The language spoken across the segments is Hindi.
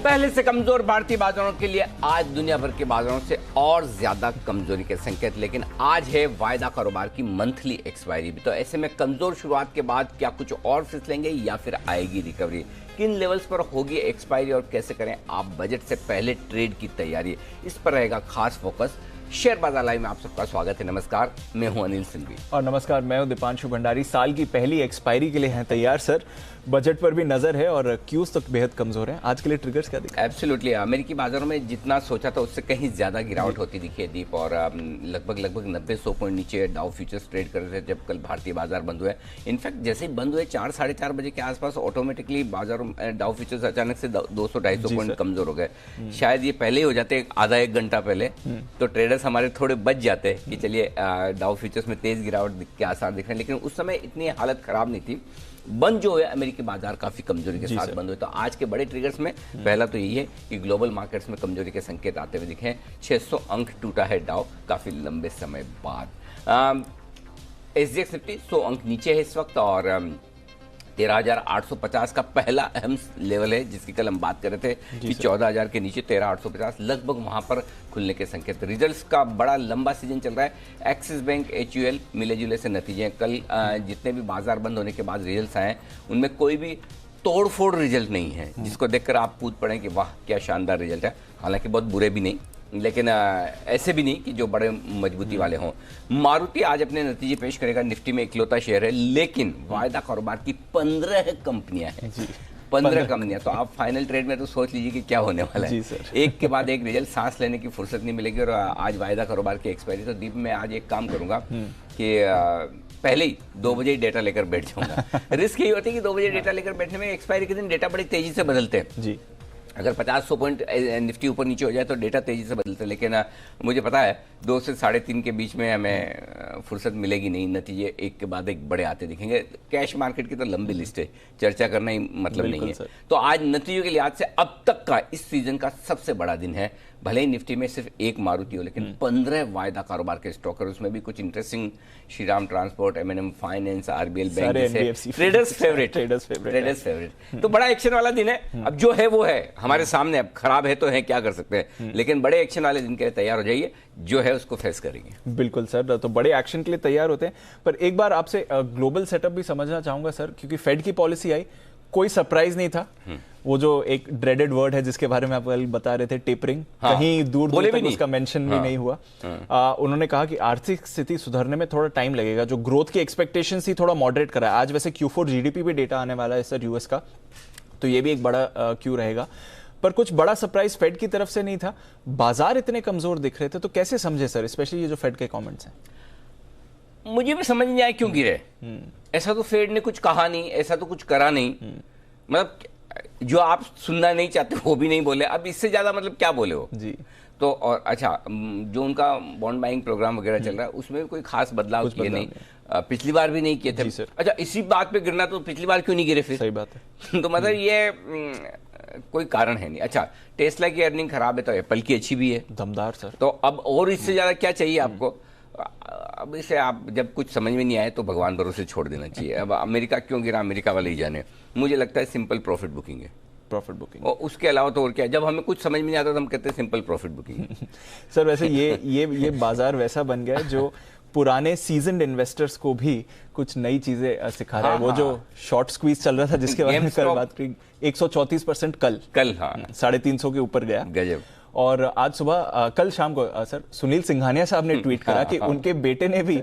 पहले से कमजोर भारतीय बाजारों के लिए आज दुनिया भर के बाजारों से और ज्यादा कमजोरी के संकेत। लेकिन आज है वायदा कारोबार की मंथली एक्सपायरी भी, तो ऐसे में कमजोर शुरुआत के बाद क्या कुछ और फिसलेंगे या फिर आएगी रिकवरी? किन लेवल्स पर होगी एक्सपायरी और कैसे करें आप बजट से पहले ट्रेड की तैयारी, इस पर रहेगा खास फोकस। शेयर बाजार लाइव में आप सबका स्वागत है। नमस्कार, मैं हूं अनिल सिंघवी। और नमस्कार, मैं हूं दीपांशु भंडारी। साल की पहली एक्सपायरी के लिए हैं तैयार सर। बजट पर भी नजर है और क्यूज तक बेहद कमजोर है। आज के लिए ट्रिगर्स क्या दिखा? एब्सोल्युटली, अमेरिकी बाजारों में जितना सोचा था उससे कहीं ज्यादा गिरावट होती दिखी है दीप, और लगभग 90-100 पॉइंट नीचे डाउ फ्यूचर्स ट्रेड कर रहे थे जब कल भारतीय बाजार बंद हुए। इनफैक्ट जैसे ही बंद हुए 4-4:30 बजे के आसपास ऑटोमेटिकली बाजारों डाउ फ्यूचर्स अचानक से 200-250 पॉइंट कमजोर हो गए। शायद ये पहले ही हो जाते आधा एक घंटा पहले, तो ट्रेडर्स हमारे थोड़े बच जाते कि चलिए डाउ फ्यूचर्स में तेज गिरावट के आसार दिख रहे हैं। लेकिन उस समय इतनी हालत खराब नहीं थी। बंद जो है अमेरिकी बाजार काफी कमजोरी के साथ बंद हुए। तो आज के बड़े ट्रिगर्स में पहला तो यही है कि ग्लोबल मार्केट्स में कमजोरी के संकेत आते हुए दिखे। 600 अंक टूटा है डाउ काफी लंबे समय बाद। एसजीएक्स निफ्टी 100 अंक नीचे है इस वक्त, और 13,850 का पहला अहम लेवल है जिसकी कल हम बात कर रहे थे कि 14,000 के नीचे 13,850 लगभग वहां पर खुलने के संकेत। रिजल्ट्स का बड़ा लंबा सीजन चल रहा है। एक्सिस बैंक, HUL मिले जुले से नतीजे हैं। कल जितने भी बाजार बंद होने के बाद रिजल्ट्स आए उनमें कोई भी तोड़फोड़ रिजल्ट नहीं है जिसको देखकर आप कूद पड़े कि वाह क्या शानदार रिजल्ट है। हालांकि बहुत बुरे भी नहीं, लेकिन ऐसे भी नहीं कि जो बड़े मजबूती वाले हों। मारुति आज अपने नतीजे पेश करेगा। निफ्टी में इकलौता शेयर है, लेकिन वायदा कारोबार की 15 कंपनियां हैं। 15 कंपनियां। तो आप फाइनल ट्रेड में तो सोच लीजिए कि क्या होने वाला है। एक के बाद एक रिजल्ट, सांस लेने की फुर्सत नहीं मिलेगी। और आज वायदा कारोबार की एक्सपायरी। तो दीप में आज एक काम करूंगा कि पहले ही 2 बजे ही डेटा लेकर बैठ जाऊंगा। रिस्क यही होती है कि 2 बजे डेटा लेकर बैठने में एक्सपायरी के दिन डेटा बड़ी तेजी से बदलते हैं जी। अगर 50-100 पॉइंट निफ्टी ऊपर नीचे हो जाए तो डेटा तेजी से बदलते हैं। लेकिन मुझे पता है 2 से 3.5 के बीच में हमें फुर्सत मिलेगी नहीं। नतीजे एक के बाद एक बड़े आते दिखेंगे। कैश मार्केट की तो लंबी लिस्ट है, चर्चा करना ही मतलब नहीं है। तो आज नतीजों के लिहाज से अब तक का इस सीजन का सबसे बड़ा दिन है। भले ही निफ्टी में सिर्फ एक मारुति हो, लेकिन 15 वायदा कारोबार के स्टॉक है। उसमें भी कुछ interesting, Shriram transport, M&M finance, RBL bank जैसे ट्रेडर्स फेवरेट। तो बड़ा एक्शन वाला दिन है। अब जो है वो है हमारे सामने। अब खराब है तो है, क्या कर सकते हैं। लेकिन बड़े एक्शन वाले दिन के लिए तैयार हो जाइए, जो है उसको फेस करेंगे। बिल्कुल सर, तो बड़े एक्शन के लिए तैयार होते हैं। पर एक बार आपसे ग्लोबल सेटअप भी समझना चाहूंगा सर, क्योंकि फेड की पॉलिसी आई, कोई सरप्राइज नहीं था। वो जो एक ड्रेडेड वर्ड है जिसके बारे में आप कल बता रहे थे, टेपरिंग, कहीं दूर तक उसका मेंशन भी नहीं हुआ। उन्होंने कहा कि आर्थिक स्थिति सुधरने में थोड़ा टाइम लगेगा। जो ग्रोथ की एक्सपेक्टेशन थी थोड़ा मॉडरेट करा है। आज वैसे Q4 GDP भी डेटा आने वाला है सर यूएस का, तो ये भी एक बड़ा क्यू रहेगा। पर कुछ बड़ा सरप्राइज फेड की तरफ से नहीं था। बाजार इतने कमजोर दिख रहे थे, तो कैसे समझे सर, स्पेशली ये जो फेड के कमेंट्स हैं? मुझे भी समझ नहीं आया क्यों गिरे। ऐसा तो फेड ने कुछ कहा नहीं, ऐसा तो कुछ करा नहीं। मतलब जो आप सुनना नहीं चाहते वो भी नहीं बोले। अब इससे ज्यादा मतलब क्या बोले हो जी। तो और अच्छा, जो उनका बॉन्ड बाइंग प्रोग्राम वगैरह चल रहा है उसमें भी कोई खास बदलाव किए नहीं। पिछली बार भी नहीं किए थे। अच्छा, इसी बात पे गिरना, तो पिछली बार क्यों नहीं गिरे फिर? सही बात है। तो मतलब ये कोई कारण है नहीं। अच्छा, टेस्ला की अर्निंग खराब है तो एप्पल की अच्छी भी है, दमदार सर। तो अब और इससे ज्यादा क्या चाहिए आपको? अब इसे आप जब कुछ समझ में नहीं आए तो भगवान भरोसे छोड़ देना चाहिए। अब अमेरिका क्यों गिरा, अमेरिका वाले ही जाने। मुझे लगता है सिंपल प्रॉफिट बुकिंग है। प्रॉफिट बुकिंग, और उसके अलावा तो और क्या है? जब हमें कुछ समझ में नहीं आता तो हम कहते हैं सिंपल प्रॉफिट बुकिंग। सर वैसे ये बाजार वैसा बन गया है जो पुराने सीजन्ड इन्वेस्टर्स को भी कुछ नई चीजें सिखा रहा है। वो जो शॉर्ट स्क्वीज चल रहा था जिसके बारे में कल बात की, 134% कल 350 के ऊपर गया। गजब। और आज सुबह, कल शाम को सर सुनील सिंघानिया साहब ने ट्वीट करा कि उनके बेटे ने भी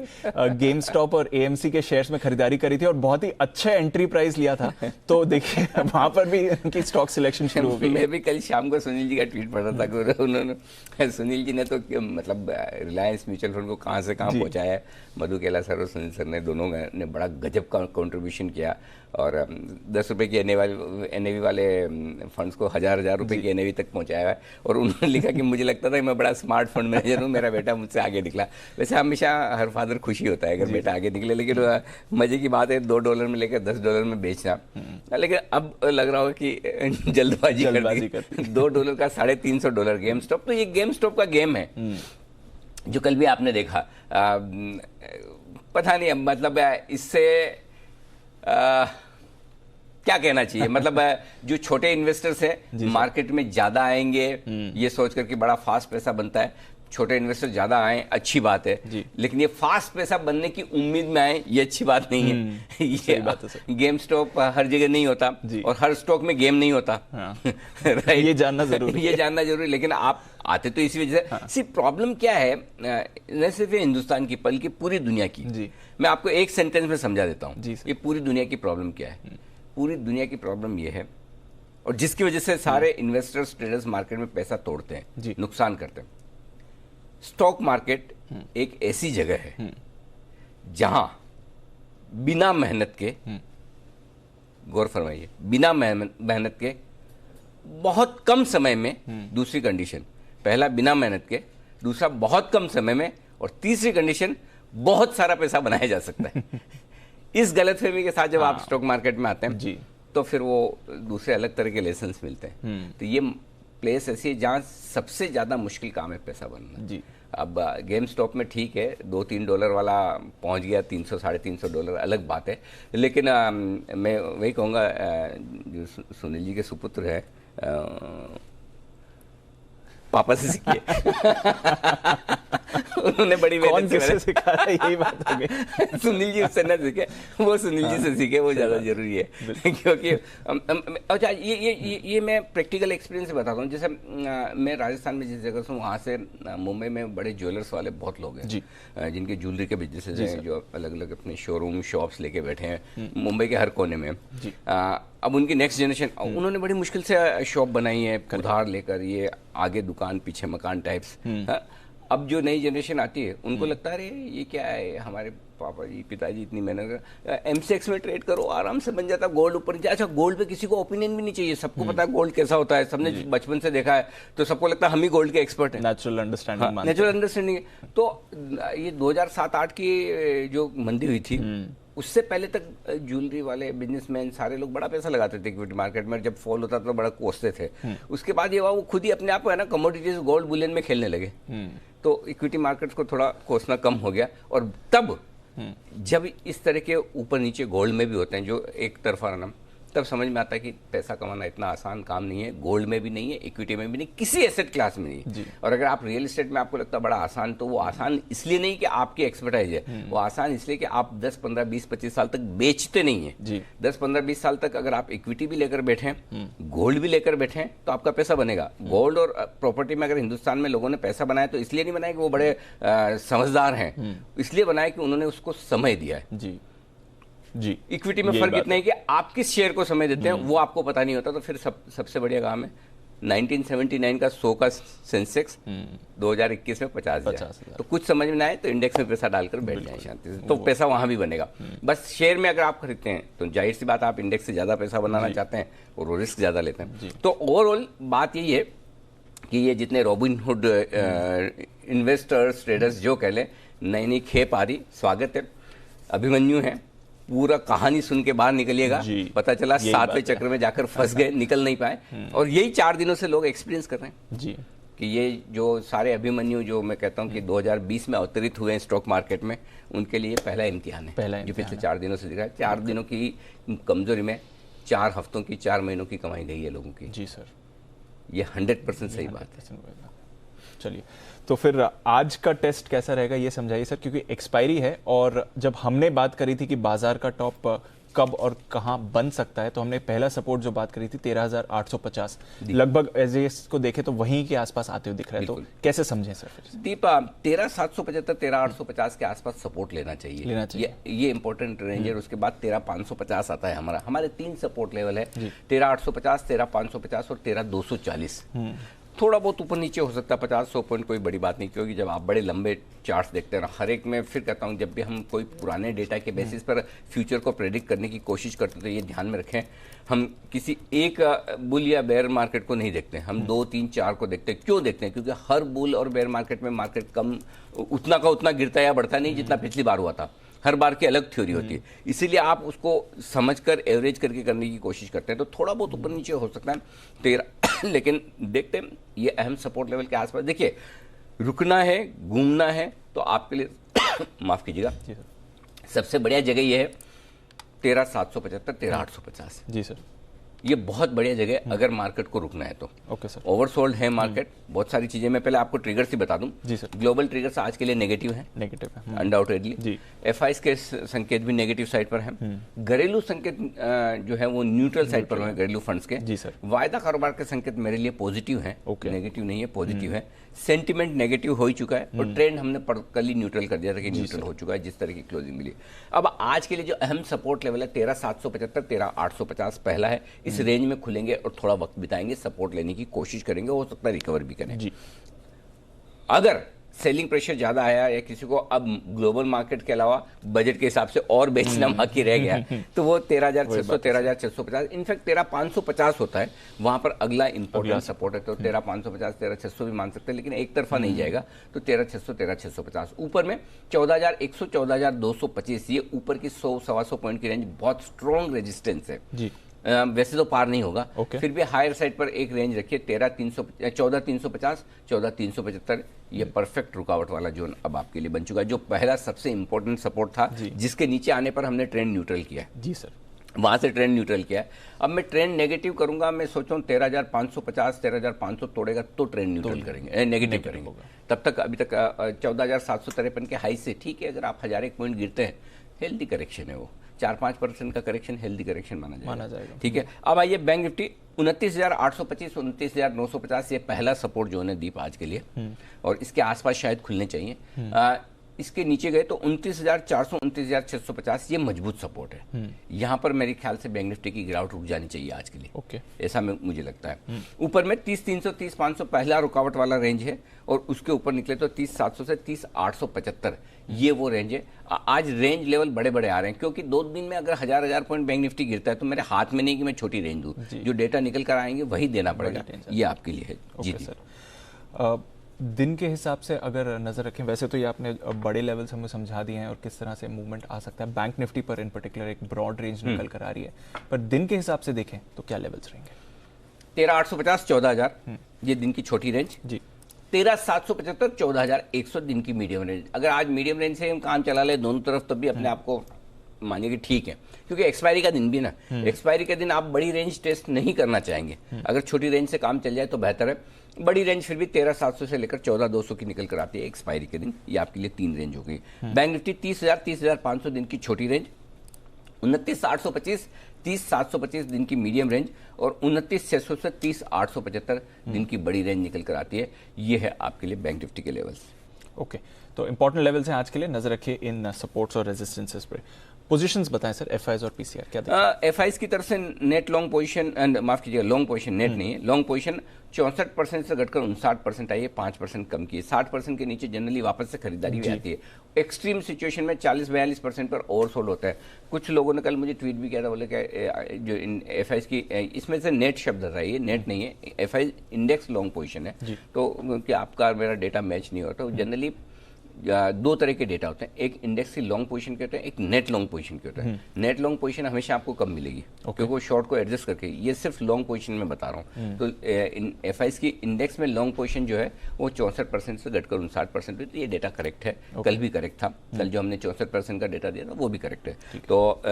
गेम स्टॉप और AMC के शेयर्स में खरीदारी करी थी और बहुत ही अच्छा एंट्री प्राइस लिया था। तो देखिए वहां पर भी उनकी स्टॉक सिलेक्शन शुरू हो गई। मैं भी कल शाम को सुनील जी का ट्वीट पढ़ रहा था कि उन्होंने, सुनील जी ने तो मतलब रिलायंस म्यूचुअल फंड को कहाँ से कहाँ पहुंचाया है। मधु केला सर और सुनील सर ने, दोनों ने बड़ा गजब का कॉन्ट्रीब्यूशन किया। और 10 रुपए की NAV वाले फंड्स को 1000 रुपए की NAV तक पहुंचाया है। और उन्होंने लिखा कि मुझे लगता था कि मैं बड़ा स्मार्ट फंड मैनेजर हूँ, मेरा बेटा मुझसे आगे निकला। वैसे हमेशा हर फादर खुशी होता है अगर बेटा आगे निकले, लेकिन मजे की बात है $2 में लेकर $10 में बेचना। लेकिन अब लग रहा हो कि जल्दबाजी कर $2 का $350 गेम स्टॉप। तो ये गेम स्टॉप का गेम है जो कल भी आपने देखा। पता नहीं, अब मतलब इससे क्या कहना चाहिए, मतलब जो छोटे इन्वेस्टर्स हैं मार्केट में ज्यादा आएंगे ये सोच करके बड़ा फास्ट पैसा बनता है। छोटे इन्वेस्टर ज्यादा आए अच्छी बात है, लेकिन ये फास्ट पैसा बनने की उम्मीद में आए ये अच्छी बात नहीं है। ये बात है गेम स्टॉक हर जगह नहीं होता और हर स्टॉक में गेम नहीं होता। हाँ। राइट, ये जानना जरूरी ये जानना जरूरी। लेकिन आप आते तो इसी वजह से। हाँ। सिर्फ प्रॉब्लम क्या है, न सिर्फ ये हिंदुस्तान की बल्कि पूरी दुनिया की। मैं आपको एक सेंटेंस में समझा देता हूँ ये पूरी दुनिया की प्रॉब्लम क्या है। पूरी दुनिया की प्रॉब्लम ये है, और जिसकी वजह से सारे इन्वेस्टर्स ट्रेडर्स मार्केट में पैसा तोड़ते हैं, नुकसान करते हैं। स्टॉक मार्केट एक ऐसी जगह है जहां बिना मेहनत के, गौर फरमाइए, बिना मेहनत के बहुत कम समय में, दूसरी कंडीशन, पहला बिना मेहनत के, दूसरा बहुत कम समय में, और तीसरी कंडीशन बहुत सारा पैसा बनाया जा सकता है। इस गलतफहमी के साथ जब आप स्टॉक मार्केट में आते हैं तो फिर वो दूसरे अलग तरह के लेसन्स मिलते हैं। तो ये प्लेस ऐसी है जहाँ सबसे ज्यादा मुश्किल काम है पैसा बनना। अब गेम स्टॉप में ठीक है, $2-3 वाला पहुंच गया, 300 $350 अलग बात है। लेकिन मैं वही कहूँगा, जो सुनील जी के सुपुत्र है, पापा से सीखिए। उन्होंने बड़ी कौन किससे सिखा रहा है, यही बात हो गई। सुनील जी उससे न सीखे, वो सुनील जी से सीखे, वो ज्यादा जरूरी है। क्योंकि अच्छा, ये मैं प्रैक्टिकल एक्सपीरियंस से बताता हूँ। जैसे मैं राजस्थान में जिस जगह से हूँ, वहाँ से मुंबई में बड़े ज्वेलर्स वाले बहुत लोग हैं जिनके ज्वेलरी के बिजनेसेस हैं, जो अलग अलग अपने शोरूम शॉप्स लेके बैठे हैं मुंबई के हर कोने में। अब उनकी नेक्स्ट जनरेशन, उन्होंने बड़ी मुश्किल से शॉप बनाई है, उधार लेकर, ये आगे दुकान पीछे मकान टाइप्स। अब जो नई जनरेशन आती है उनको लगता है अरे ये क्या है, हमारे पापा जी पिताजी इतनी मेहनत कर, MCX में ट्रेड करो आराम से बन जाता, गोल्ड ऊपर नीचे। अच्छा, गोल्ड पे किसी को ओपिनियन भी नहीं चाहिए, सबको पता है गोल्ड कैसा होता है, सबने बचपन से देखा है, तो सबको लगता है हम ही गोल्ड के एक्सपर्ट हैं। Natural understanding, natural understanding. तो ये 2007-8 की जो मंदी हुई थी, उससे पहले तक ज्वेलरी वाले बिजनेसमैन सारे लोग बड़ा पैसा लगाते थे इक्विटी मार्केट में। जब फॉल होता था तो बड़ा कोसते थे। उसके बाद ये वो खुद ही अपने आप है ना कमोडिटीज गोल्ड बुलियन में खेलने लगे, तो इक्विटी मार्केट्स को थोड़ा कोसना कम हो गया। और तब जब इस तरह के ऊपर नीचे गोल्ड में भी होते हैं जो एक तरफा ना, तब समझ में आता है कि पैसा कमाना इतना आसान काम नहीं है। गोल्ड में भी नहीं है, इक्विटी में भी नहीं, किसी एसेट क्लास में नहीं है। और अगर आप रियल एस्टेट में आपको लगता है बड़ा आसान, तो वो आसान इसलिए नहीं कि आपकी एक्सपर्टाइज है, वो आसान इसलिए कि आप 10, 15, 20, 25 साल तक बेचते नहीं है। 10, 15, 20 साल तक अगर आप इक्विटी भी लेकर बैठे हैं, गोल्ड भी लेकर बैठे हैं, तो आपका पैसा बनेगा। गोल्ड और प्रॉपर्टी में अगर हिंदुस्तान में लोगों ने पैसा बनाया तो इसलिए नहीं बनाया कि वो बड़े समझदार हैं, इसलिए बनाया कि उन्होंने उसको समय दिया है। जी, इक्विटी में फर्क इतना है कि आप किस शेयर को समय देते हैं वो आपको पता नहीं होता। तो फिर सबसे बढ़िया काम है 1979 का 100 का सेंसेक्स 2021 में 50,000। तो कुछ समझ में ना आए तो इंडेक्स में पैसा डालकर बैठ जाए शांति से, तो पैसा वहां भी बनेगा। बस शेयर में अगर आप खरीदते हैं तो जाहिर सी बात आप इंडेक्स से ज्यादा पैसा बनाना चाहते हैं और रिस्क ज्यादा लेते हैं। तो ओवरऑल बात यही है कि ये जितने रॉबिनहुड इन्वेस्टर्स ट्रेडर्स जो कह लें, नई नई खेप आ रही, स्वागत है। अभिमन्यु है, पूरा कहानी सुन के बाहर निकलिएगा, पता चला 7वें चक्र में जाकर फंस गए, निकल नहीं पाए। और यही 4 दिनों से लोग एक्सपीरियंस कर रहे हैं कि ये जो सारे अभिमन्यु जो मैं कहता हूं कि 2020 में अवतरित हुए हैं स्टॉक मार्केट में, उनके लिए पहला इम्तिहान है जो पिछले 4 दिनों से दिख रहा है। 4 दिनों की कमजोरी में 4 हफ्तों की 4 महीनों की कमाई गई है लोगों की। जी सर, ये 100% सही बात है। चलिए, तो फिर आज का टेस्ट कैसा रहेगा ये समझाइए सर, क्योंकि एक्सपायरी है। और जब हमने बात करी थी कि बाजार का टॉप कब और कहां बन सकता है, तो हमने पहला सपोर्ट जो बात करी थी 13,850 लगभग एज इसको देखे तो वहीं के आसपास आते हुए दिख रहा है। तो कैसे समझें सर? दीपा 13,775 13,850 के आसपास सपोर्ट लेना चाहिए। ये इंपॉर्टेंट रेंज है। उसके बाद 13,550 आता है हमारे 3 सपोर्ट लेवल है, 13,850, 13,550 और 13,240। थोड़ा बहुत ऊपर नीचे हो सकता है, 50-100 पॉइंट, कोई बड़ी बात नहीं। क्योंकि जब आप बड़े लंबे चार्ट्स देखते हैं ना, हर एक में फिर कहता हूँ, जब भी हम कोई पुराने डेटा के बेसिस पर फ्यूचर को प्रेडिक्ट करने की कोशिश करते तो ये ध्यान में रखें, हम किसी एक बुल या बेयर मार्केट को नहीं देखते, हम 2, 3, 4 को देखते हैं। क्यों देखते हैं? क्योंकि हर बुल और बेयर मार्केट में मार्केट कम उतना का उतना गिरता या बढ़ता नहीं जितना पिछली बार हुआ था। हर बार की अलग थ्योरी होती है, इसीलिए आप उसको समझकर एवरेज करके करने की कोशिश करते हैं। तो थोड़ा बहुत ऊपर नीचे हो सकता है 13, लेकिन देखते हैं ये अहम सपोर्ट लेवल के आसपास। देखिए, रुकना है, घूमना है तो आपके लिए माफ कीजिएगा, सबसे बढ़िया जगह ये है 13,775, 13,850। जी सर। ये बहुत बढ़िया जगह है अगर मार्केट को रुकना है तो। Okay sir. ओवरसोल्ड है मार्केट, बहुत सारी चीजें। मैं पहले आपको ट्रिगर्स ही बता दूं। जी सर। ग्लोबल ट्रिगर्स आज के लिए नेगेटिव है, नेगेटिव है अनडाउटेडली। जी। एफआईएस के संकेत भी नेगेटिव साइड पर हैं। घरेलू संकेत जो है वो न्यूट्रल साइड पर हैं, घरेलू फंड्स के। जी सर। वायदा कारोबार के संकेत मेरे लिए पॉजिटिव हैं, ओके। नेगेटिव नहीं है, पॉजिटिव है। सेंटिमेंट नेगेटिव हो ही चुका है और ट्रेंड हमने कल ही न्यूट्रल कर दिया था कि न्यूट्रल हो चुका है जिस तरह की क्लोजिंग मिली। अब आज के लिए जो अहम सपोर्ट लेवल है 13,775, 13,850 पहला है। इस रेंज में खुलेंगे और थोड़ा वक्त बिताएंगे, सपोर्ट लेने की कोशिश करेंगे, हो सकता है रिकवर भी करें जी। अगर सेलिंग प्रेशर ज्यादा आया या किसी को अब ग्लोबल मार्केट के अलावा बजट के हिसाब से और बेचना बाकी रह गया तो वो 13,600, 13,650, इनफैक्ट 13,550 होता है, वहां पर अगला इंपॉर्टेंट सपोर्ट है। तो 13,550, 13,600 भी मान सकते हैं, लेकिन एक तरफा नहीं जाएगा। तो 13,600, 13,650 ऊपर में 14,100, 14,225, ये ऊपर की 100-125 पॉइंट की रेंज बहुत स्ट्रॉन्ग रेजिस्टेंस है जी। वैसे तो पार नहीं होगा, फिर भी हायर साइड पर एक रेंज रखिए 14,350, 14,375। ये परफेक्ट रुकावट वाला जोन अब आपके लिए बन चुका है, जो पहला सबसे इंपॉर्टेंट सपोर्ट था जिसके नीचे आने पर हमने ट्रेंड न्यूट्रल किया जी सर। वहां से ट्रेंड न्यूट्रल किया है। अब मैं ट्रेंड नेगेटिव करूंगा, मैं सोच रहा हूँ 13,550, 13,500 तोड़ेगा तो ट्रेंड न्यूट्रल करेंगे, नेगेटिव करेंगे। तब तक अभी तक 14,753 के हाई से ठीक है, अगर आप 1000 एक पॉइंट गिरते हैं, हेल्दी करेक्शन है वो। 4-5% का करेक्शन हेल्दी करेक्शन माना जाएगा। ठीक है, अब आइए बैंक निफ्टी 29,825, 29,950, ये पहला सपोर्ट जोन है दीप आज के लिए और इसके आसपास शायद खुलने चाहिए। इसके नीचे गए तो 29,400, 29,650, ये मजबूत सपोर्ट है। यहां पर मेरे ख्याल से बैंक निफ्टी की गिरावट रुक जानी चाहिए आज के लिए। ओके, ऐसा मुझे लगता है। ऊपर में 30,300, 30,500 पहला रुकावट वाला रेंज है और उसके ऊपर निकले तो 30,700 से 30,875, ये वो रेंज है। आज रेंज लेवल बड़े बड़े आ रहे हैं क्योंकि 2 दिन में अगर 1000 पॉइंट बैंक निफ्टी गिरता है तो मेरे हाथ में नहीं कि मैं छोटी रेंज दूं, जो डेटा निकल कर आएंगे वही देना पड़ेगा। ये आपके लिए है जी सर। दिन के हिसाब से अगर नजर रखें, वैसे तो ये आपने बड़े लेवल्स हमें समझा दिए हैं और किस तरह से मूवमेंट आ सकता है। बैंक निफ्टी पर इन पर्टिकुलर एक ब्रॉड रेंज निकल कर आ रही है, पर दिन के हिसाब से देखें तो क्या लेवल्स रहेंगे? 13,850, 14,000 ये दिन की छोटी रेंज जी। 13,775, 14,100 दिन की मीडियम रेंज। अगर आज मीडियम रेंज से हम काम चला ले दोनों तरफ तब भी अपने आप को मानिए कि ठीक है, क्योंकि एक्सपायरी का दिन भी ना, एक्सपायरी के दिन आप बड़ी रेंज टेस्ट नहीं करना चाहेंगे। अगर छोटी रेंज से काम चल जाए तो बेहतर है। बड़ी रेंज फिर भी 13,700 से लेकर 14,200 की निकल कर आती है एक्सपायरी के दिन। ये आपके लिए 3 रेंज हो गई। बैंक निफ्टी 30,000, 30,500 दिन की छोटी रेंज, 29,825, 30,725 दिन की मीडियम रेंज और 29,600 से 30,875 दिन की बड़ी रेंज निकल कर आती है। ये है आपके लिए बैंक निफ्टी के लेवल्स। ओके, तो इंपॉर्टेंट लेवल्स हैं आज के लिए, नजर रखिए इन सपोर्ट्स और रेजिस्टेंसेस पर। पोजीशंस बताएं सर, एफआईज और पीसीआर क्या देखते हैं? एफआईज की तरफ से नेट लॉन्ग पोजीशन, माफ कीजिएगा लॉन्ग पोजीशन, नेट नहीं है, लॉन्ग पोजीशन 64% से घटकर 59% आई है, 5% कम की है। 60% के नीचे जनरली वापस से खरीदारी भी आती है। एक्सट्रीम सिचुएशन में 40-42% पर ओवरसोल्ड होता है। कुछ लोगों ने कल मुझे ट्वीट भी किया था, बोले कि जो एफआईज की इसमें से नेट शब्द था, ये नेट नहीं है, एफआईज इंडेक्स लॉन्ग पोजीशन है। तो क्योंकि आपका मेरा डेटा मैच नहीं होता, जनरली 2 तरह के डेटा होते हैं, एक इंडेक्स की लॉन्ग पोजीशन के होते हैं, एक नेट लॉन्ग पोजीशन के होते हैं। नेट लॉन्ग पोजीशन हमेशा आपको कम मिलेगी क्योंकि वो शॉर्ट को एडजस्ट करके, ये सिर्फ लॉन्ग पोजीशन में बता रहा हूँ। तो एफआईएस की इंडेक्स में लॉन्ग पोजीशन जो है वो 64% से घटकर 59% पे, तो ये डेटा करेक्ट है। कल भी करेक्ट था, कल जो हमने 64% का डेटा दिया था वो भी करेक्ट है। तो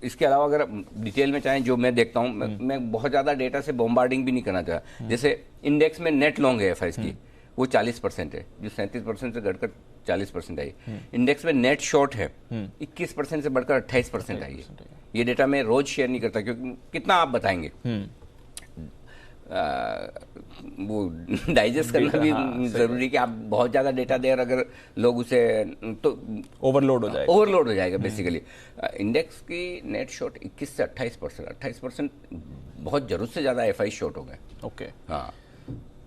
इसके अलावा अगर डिटेल में चाहें, जो मैं देखता हूँ, मैं बहुत ज़्यादा डेटा से बॉम्बार्डिंग भी नहीं करना चाहता। जैसे इंडेक्स में नेट लॉन्ग है एफआईएस की, वो 40% है, जो 37% से घटकर 40% आई। इंडेक्स में नेट शॉर्ट है, 21% से बढ़कर 28% आई है। ये डेटा मैं रोज शेयर नहीं करता क्योंकि कितना आप बताएंगे, वो डाइजेस्ट करना भी जरूरी कि आप बहुत ज्यादा डेटा दे और अगर लोग उसे तो ओवरलोड हो जाएगा बेसिकली। इंडेक्स की नेट शॉर्ट 21 से 28%, 28% बहुत जरूरत से ज्यादा एफआई शॉर्ट हो गए। ओके, हाँ,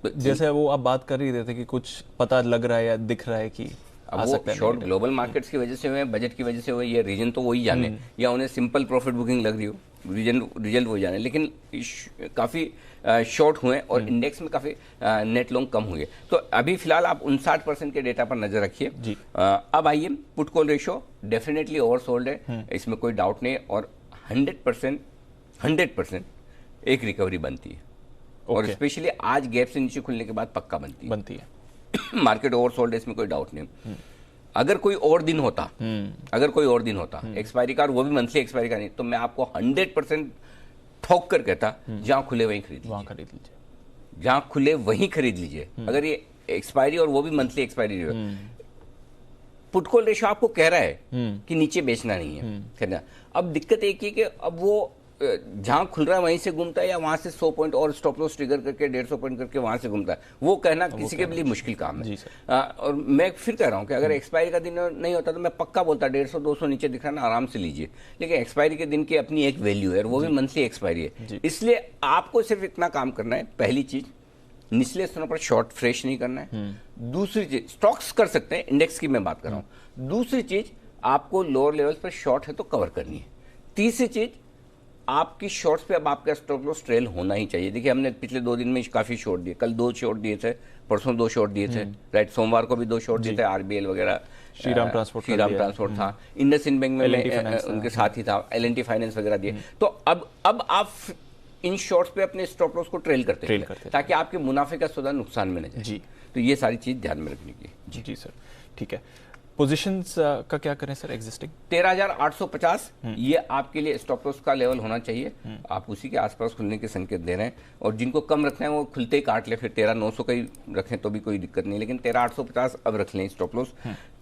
जैसे वो आप बात कर ही रहे थे कि कुछ पता लग रहा है या दिख रहा है कि अब वो शॉर्ट ग्लोबल मार्केट्स की वजह से हुए, बजट की वजह से हुए, ये रीजन तो वही जाने, या उन्हें सिंपल प्रॉफिट बुकिंग लग रही हो, रिजल्ट वही जाने, लेकिन काफी शॉर्ट हुए और इंडेक्स में काफी नेट लॉन्ग कम हुए। तो अभी फिलहाल आप 59% के डेटा पर नजर रखिए। अब आइए, put call ratio definitely oversold है, इसमें कोई डाउट नहीं, और 100% एक रिकवरी बनती है और स्पेशली आज गैप से नीचे खुलने के बाद पक्का बनती है। मार्केट ओवरसोल्ड है, इसमें कोई डाउट नहीं। अगर कोई और दिन होता एक्सपायरी का, और वो भी मंथली एक्सपायरी का नहीं, तो मैं आपको 100% ठोक कर कहता जहां खुले वहीं खरीद लीजिए, जहां खुले वहीं खरीद लीजिए। अगर ये एक्सपायरी और वो भी monthly expiry put call ratio आपको कह रहा है कि नीचे बेचना नहीं है कहना। अब दिक्कत एक ही कि अब वो जहां खुल रहा है वहीं से घूमता है, या वहां से 100 पॉइंट और स्टॉप लॉस ट्रिगर करके 150 पॉइंट करके वहां से घूमता है, वो कहना किसी के लिए मुश्किल काम है। और मैं फिर कह रहा हूं कि अगर एक्सपायरी का दिन नहीं होता तो मैं पक्का बोलता 150-200 नीचे दिख रहा है ना, आराम से लीजिए। लेकिन एक्सपायरी के दिन की अपनी एक वैल्यू है, और वो भी मंथली एक्सपायरी है। इसलिए आपको सिर्फ इतना काम करना है, पहली चीज निचले स्थानों पर शॉर्ट फ्रेश नहीं करना है। दूसरी चीज, स्टॉक्स कर सकते हैं, इंडेक्स की मैं बात कर रहा हूं। दूसरी चीज, आपको लोअर लेवल्स पर शॉर्ट है तो कवर करनी है। तीसरी चीज, आपकी शॉर्ट्स पे अब आपका स्टॉप लॉस ट्रेल होना ही चाहिए। देखिए हमने पिछले 2 दिन में काफी शॉर्ट दिए, कल 2 शॉर्ट दिए थे, परसों 2 शॉर्ट दिए थे, राइट, सोमवार को भी 2 शॉर्ट दिए थे, आरबीएल वगैरह, श्रीराम ट्रांसपोर्ट था, इंडसइंड बैंक में उनके साथ ही था, एल&टी फाइनेंस वगैरह दिए। तो अब आप इन शॉर्ट्स पे अपने स्टॉप लॉस को ट्रेल करते ताकि आपके मुनाफे का सौदा नुकसान में न जाए। जी, तो ये सारी चीज ध्यान में रखने की। जी सर, ठीक है। पोजीशंस का क्या करें सर? एग्जिस्टिंग 13,850 ये आपके लिए स्टॉप लॉस का लेवल होना चाहिए। आप उसी के आसपास खुलने के संकेत दे रहे हैं, और जिनको कम रखना है वो खुलते ही काट ले, फिर 13,900 का ही रखें तो भी कोई दिक्कत नहीं, लेकिन 13,850 अब रख लें स्टॉप लॉस।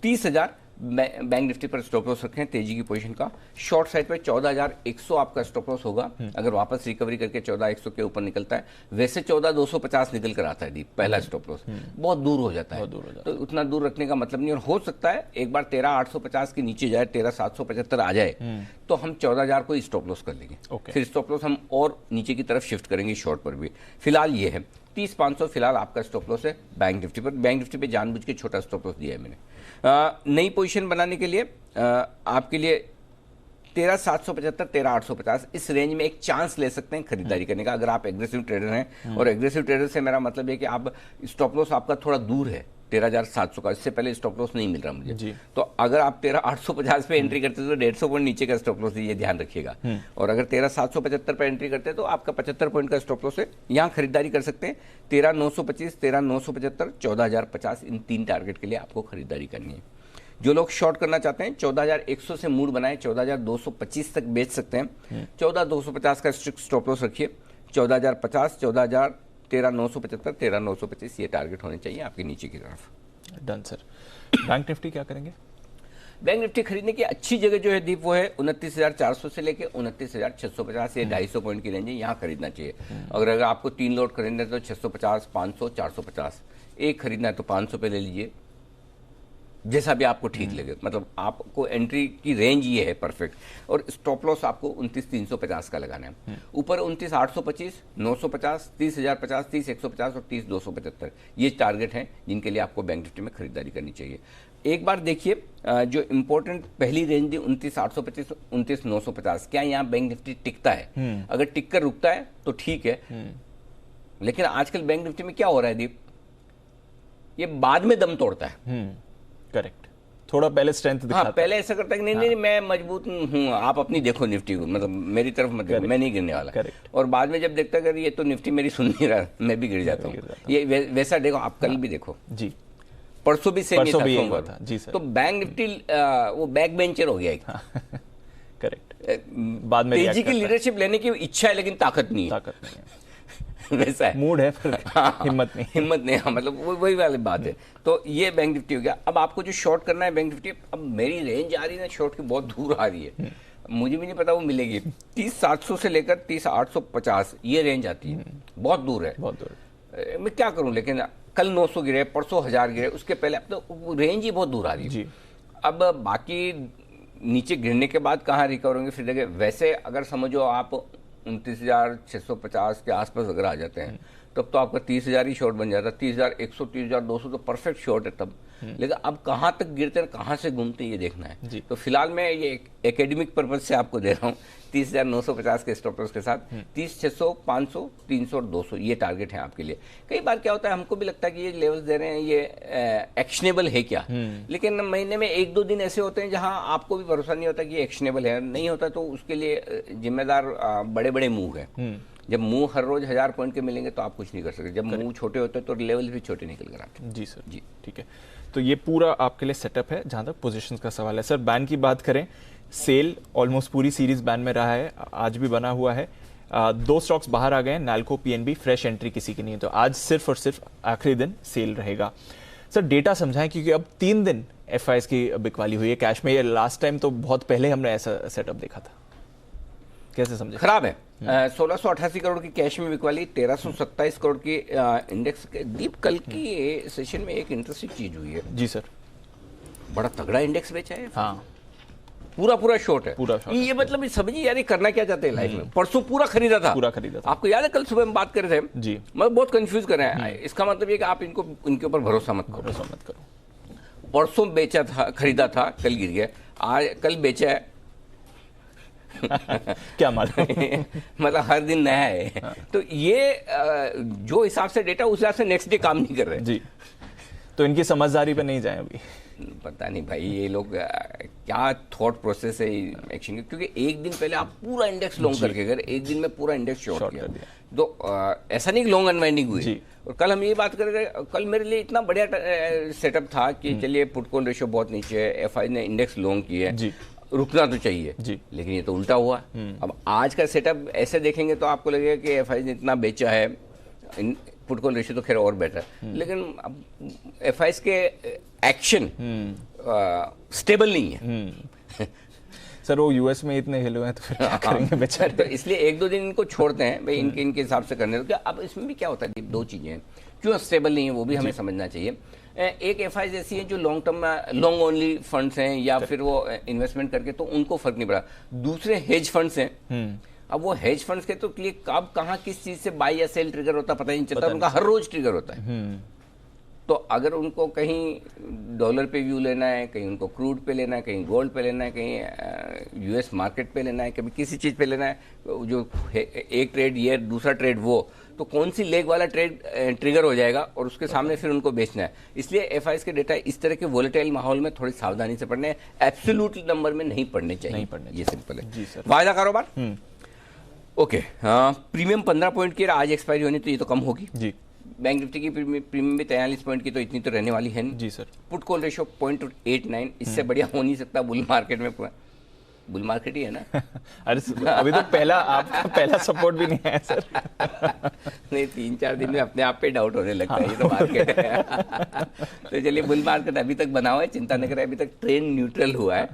30,000 बैंक निफ्टी पर स्टॉप लॉस रखें तेजी की पोजीशन का। शॉर्ट साइड पर 14,100 आपका स्टॉप लॉस होगा अगर वापस रिकवरी करके 14,100 के ऊपर निकलता है। वैसे 14,250 निकल कर आता है दीप, पहला स्टॉप लॉस बहुत दूर हो जाता है, तो उतना दूर रखने का मतलब नहीं। और हो सकता है एक बार 13,850 के नीचे जाए, 13,775 आ जाए, तो हम 14,000 को स्टॉप लॉस कर लेंगे। फिर स्टॉप लॉस हम और नीचे की तरफ शिफ्ट करेंगे शॉर्ट पर भी। फिलहाल ये है 30,500 फिलहाल आपका स्टॉप लॉस है बैंक निफ्टी पर। बैंक निफ्टी पे जानबूझ के छोटा स्टॉप लॉस दिया है मैंने। नई पोजीशन बनाने के लिए आपके लिए 13,775 13,850 इस रेंज में एक चांस ले सकते हैं खरीदारी करने का, अगर आप एग्रेसिव ट्रेडर हैं। और एग्रेसिव ट्रेडर से मेरा मतलब है कि आप स्टॉप लॉस आपका थोड़ा दूर है 13,700 का, इससे पहले स्टॉप लॉस नहीं मिल रहा मुझे। तो अगर आप 13,850 पे एंट्री करते तो 150 पॉइंट नीचे का स्टॉप लॉस है, ये ध्यान रखिएगा। और अगर 13,775 पे एंट्री करते हैं तो आपका 75 पॉइंट का स्टॉप लॉस है, यहाँ खरीदारी कर सकते हैं। 13,925 13,975 14,050 इन 3 टारगेट के लिए आपको खरीदारी करनी है। जो लोग शॉर्ट करना चाहते हैं 14,100 से मूड बनाए, 14,225 तक बेच सकते हैं। 14,250 का स्ट्रिक्ट स्टॉप लॉस रखिए। 14,050 13,975 13,925 ये टारगेट होने चाहिए आपके नीचे की तरफ। Done sir. बैंक निफ्टी क्या करेंगे? बैंक निफ्टी खरीदने की अच्छी जगह जो है दीप वो है 29,400 से लेके 29,650, ये 250 पॉइंट की रेंज है, यहाँ खरीदना चाहिए। अगर आपको 3 लॉट खरीदना है तो 650 500 450, एक खरीदना है तो 500 पे ले लीजिए, जैसा भी आपको ठीक लगे। मतलब आपको एंट्री की रेंज ये है परफेक्ट। और स्टॉप लॉस आपको 29,350 का लगाना है। ऊपर 29,825 950 30,050 30,150 और 30,275 ये टारगेट हैं जिनके लिए आपको बैंक निफ्टी में खरीदारी करनी चाहिए। एक बार देखिए जो इंपॉर्टेंट पहली रेंज थी 29,825 29,950, क्या यहाँ बैंक निफ्टी टिकता है? अगर टिक कर रुकता है तो ठीक है, लेकिन आजकल बैंक निफ्टी में क्या हो रहा है दीप, ये बाद में दम तोड़ता है। करेक्ट, थोड़ा पहले स्ट्रेंथ दिखाता है। हाँ, पहले ऐसा करता है कि नहीं मैं मजबूत हूँ, आप अपनी देखो निफ्टी को, मतलब मेरी तरफ मत देखो, मैं नहीं गिरने वाला। और बाद में जब देखता है ये तो निफ्टी मेरी सुन नहीं रहा, मैं भी गिर जाता हूँ। ये वैसा देखो, आप कल भी देखो जी, परसों भी सेम था जी सर। तो बैंक निफ्टी वो बैक बेंचर हो गया एक। करेक्ट, बाद में तेजी की लीडरशिप लेने की इच्छा है लेकिन ताकत नहीं है। वैसा है, मूड है पर हिम्मत नहीं। हाँ, मतलब वही वाली बात है। तो ये बैंक निफ्टी हो गया। अब आपको जो शॉर्ट करना है बैंक निफ्टी, अब मेरी रेंज आ रही है ना शॉर्ट की, बहुत दूर आ रही है, मुझे भी नहीं पता वो मिलेगी। 30,700 से लेकर 30,850 ये रेंज आती है, बहुत दूर है, बहुत दूर। मैं क्या करूं, लेकिन कल 900 गिरे, परसों 1000 गिरे, उसके पहले अब तो रेंज ही बहुत दूर आ रही है। अब बाकी नीचे गिरने के बाद कहाँ रिकवर होंगे फिर देखिए। वैसे अगर समझो आप 29,650 के आसपास अगर आ जाते हैं तब तो आपका 30,000 ही शॉर्ट बन जाता है। 30,100 30,200 तो परफेक्ट शॉर्ट है तब। लेकिन अब कहाँ तक गिरते हैं, कहाँ से घूमते हैं, ये देखना है। तो फिलहाल मैं ये एकेडमिक पर्पज से आपको दे रहा हूँ 30,950 के स्टॉप लॉस के साथ 30,600 500 300 और 200 ये टारगेट है आपके लिए। कई बार क्या होता है, हमको भी लगता है कि ये लेवल्स दे रहे हैं ये एक्शनेबल है क्या, लेकिन महीने में 1-2 दिन ऐसे होते हैं जहां आपको भी भरोसा नहीं होता कि ये एक्शनेबल है। नहीं होता तो उसके लिए जिम्मेदार बड़े बड़े मूव है। जब मूव हर रोज 1000 पॉइंट के मिलेंगे तो आप कुछ नहीं कर सकते, जब मूव छोटे होते हैं तो लेवल भी छोटे निकल कर आते हैं। जी सर, जी ठीक है। तो ये पूरा आपके लिए सेटअप है जहां तक पोजीशंस का सवाल है। सर बैन की बात करें, सेल ऑलमोस्ट पूरी सीरीज बैन में रहा है, आज भी बना हुआ है। 2 स्टॉक्स बाहर आ गए हैं, नाल्को, पीएनबी, फ्रेश एंट्री किसी की नहीं है, तो आज सिर्फ और सिर्फ आखिरी दिन सेल रहेगा। सर डेटा समझाएं, क्योंकि अब 3 दिन एफआईएस की बिकवाली हुई है कैश में। ये लास्ट टाइम तो बहुत पहले हमने ऐसा सेटअप देखा था, कैसे समझे? खराब है। 1688 करोड़ की कैश में बिकवाली, 1327 करोड़ की इंडेक्स के दीप। कल की सेशन में एक इंटरेस्टिंग चीज हुई है। जी सर, बड़ा तगड़ा इंडेक्स बेचा है। हाँ, पूरा शॉर्ट है। पूरा शॉर्ट ये मतलब ये समझिए यार, ये करना क्या चाहते हैं लाइफ में। परसों पूरा खरीदा था। आपको याद है कल सुबह हम बात कर रहे थे जी, मैं बहुत कंफ्यूज कर रहे हैं। इसका मतलब ये कि आप इनको इनके ऊपर भरोसा मत करो। परसों बेचा था, खरीदा था, कल गिर गया, आज कल बेचा है। क्या मालूम। मतलब हर दिन नया है। तो ये जो हिसाब से डेटा उस हिसाब से नेक्स्ट डे काम नहीं कर रहे जी, तो इनकी समझदारी पे नहीं जाए अभी। पता नहीं भाई ये लोग क्या थॉट प्रोसेस है एक्शन, क्योंकि एक दिन पहले आप पूरा इंडेक्स लॉन्ग करके गए, एक दिन में पूरा इंडेक्स शॉर्ट किया। तो ऐसा नहीं कि लॉन्ग अनवाइंडिंग हुई। और कल हम ये बात कर रहे थे, कल मेरे लिए इतना बढ़िया सेटअप था कि चलिए पुट कॉल रेशियो बहुत नीचे है, एफआई ने इंडेक्स लॉन्ग की है, रुकना तो चाहिए जी। लेकिन ये तो उल्टा हुआ। अब आज का सेटअप ऐसे देखेंगे तो आपको लगेगा कि एफआई ने इतना बेचा है, पुट कॉल रेशियो तो खैर और बेटर, लेकिन अब एफआईएस के एक्शन स्टेबल नहीं है। सर वो यूएस में इतने हिल हुए हैं तो फिर क्या करेंगे बेचारे। तो इसलिए 1-2 दिन इनको छोड़ते हैं भाई, इनके हिसाब से करने दो। अब इसमें भी क्या होता है, 2 चीजें हैं क्यों स्टेबल नहीं है वो भी हमें समझना चाहिए। एक एफआई ऐसी है जो long term long only funds हैं या फिर वो इन्वेस्टमेंट करके तो उनको फर्क नहीं पड़ा। दूसरे हेज फंड्स हैं, अब वो हेज फंड्स के तो लिए कब कहाँ किस चीज से बाई या सेल ट्रिगर होता पता ही नहीं चलता, उनका हर रोज ट्रिगर होता है। तो अगर उनको कहीं डॉलर पे व्यू लेना है, कहीं उनको क्रूड पे लेना है, कहीं गोल्ड पे लेना है, कहीं यूएस मार्केट पे लेना है, कभी किसी चीज पे लेना है, जो एक ट्रेड ये दूसरा ट्रेड वो, तो कौन सी लेग वाला ट्रेड ट्रिगर हो जाएगा और उसके सामने फिर उनको बेचना है। इसलिए एफआईएस के डेटा इस तरह के वोलेटाइल माहौल में थोड़ी सावधानी से पढ़ने, एब्सोल्यूट नंबर में नहीं पढ़ने चाहिए, ये सिंपल है। वायदा कारोबार ओके, प्रीमियम 15 पॉइंट की आज एक्सपायरी होनी तो ये तो कम होगी जी। बैंक निफ्टी की प्रीमियम भी 43 पॉइंट की, तो इतनी तो रहने वाली है नहीं जी सर। पुट कॉल रेशियो 0.89, इससे बढ़िया हो नहीं सकता बुल मार्केट में। बुल मार्केट ही है ना। अरे अभी तो आपका पहला सपोर्ट भी नहीं है सर। नहीं, 3-4 दिन में अपने आप पे डाउट होने लगता है, ये तो मार्केट है। तो चलिए, बुल मार्केट अभी तक बना हुआ है, चिंता न करें, अभी तक ट्रेंड न्यूट्रल हुआ है।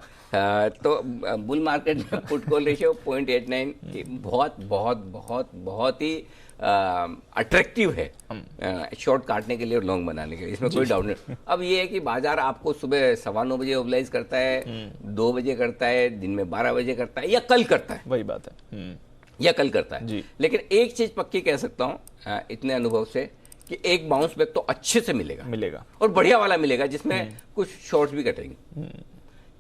तो बुल मार्केट में पुट कॉल रेशियो 0.89 बहुत बहुत बहुत बहुत ही अट्रैक्टिव है शॉर्ट काटने के लिए और लॉन्ग बनाने के लिए, इसमें कोई डाउट नहीं। अब ये है कि बाजार आपको सुबह 9:15 बजे ओवलाइज करता है, 2 बजे करता है, दिन में 12 बजे करता है, या कल करता है, वही बात है, या कल करता है जी। लेकिन एक चीज पक्की कह सकता हूँ इतने अनुभव से कि एक बाउंस बैक तो अच्छे से मिलेगा और बढ़िया वाला मिलेगा, जिसमें कुछ शॉर्ट्स भी कटेंगे।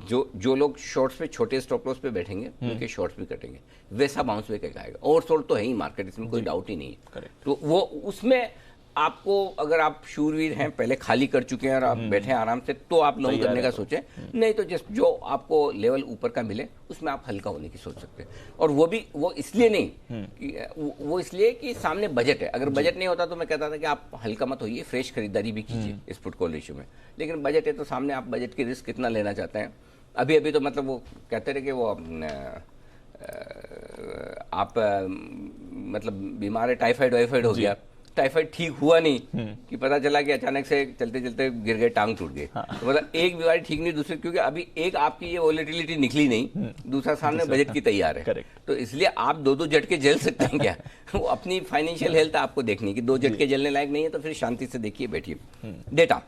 जो लोग शॉर्ट्स पे छोटे स्टॉप लॉस पे बैठेंगे उनके शॉर्ट्स भी कटेंगे, वैसा बाउंस बैक आएगा। ओवरसोल्ड तो है ही मार्केट, इसमें कोई डाउट ही नहीं है। तो वो उसमें आपको, अगर आप शूरवीर हैं, पहले खाली कर चुके हैं और आप बैठे हैं आराम से, तो आप लॉन्ग करने का सोचें, नहीं तो जस्ट जो आपको लेवल ऊपर का मिले उसमें आप हल्का होने की सोच सकते हैं। और वो इसलिए नहीं कि वो इसलिए कि सामने बजट है। अगर बजट नहीं होता तो मैं कहता था कि आप हल्का मत होइए, फ्रेश खरीदारी भी कीजिए इस पुट कॉल रेशियो में। लेकिन बजट है तो सामने आप बजट की रिस्क कितना लेना चाहते हैं। अभी तो मतलब वो कहते रहे कि वो आप मतलब बीमार है, टाइफाइड वाइफाइड हो गया, टाइफाइड ठीक हुआ नहीं कि पता चला कि अचानक से चलते चलते गिर गए, टांग टूट गई। तो मतलब एक बीमारी ठीक नहीं, दूसरी, क्योंकि अभी एक आपकी ये वोलेटिलिटी निकली नहीं, दूसरा सामने बजट की तैयार है। तो इसलिए आप 2-2 झटके झेल सकते हैं क्या? वो अपनी फाइनेंशियल हेल्थ आपको देखनी, कि 2 झटके झेलने लायक नहीं है तो फिर शांति से देखिए, बैठिए। डेटा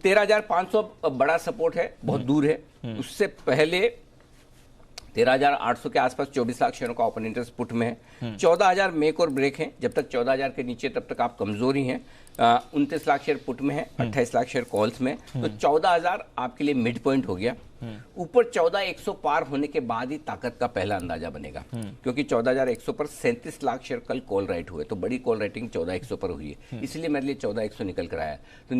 13,500 बड़ा सपोर्ट है, बहुत दूर है। उससे पहले 13,800 के आसपास 24 लाख शेयरों का ओपन इंटरेस्ट पुट में है। 14,000 मेक और ब्रेक है, जब तक 14,000 के नीचे तब तक आप कमजोर ही हैं। 29 लाख शेयर पुट में है, 28 लाख शेयर कॉल्स में। तो 14,000 आपके लिए मिड पॉइंट हो गया। ऊपर 14,100 पार होने के बाद ही ताकत का पहला अंदाजा बनेगा, क्योंकि 14,100 पर 37 लाख शेयर कल कॉल राइट हुए, तो बड़ी कॉल राइटिंग 14,100 पर हुई है, इसलिए मेरे लिए 14,100 निकल कर आया। तो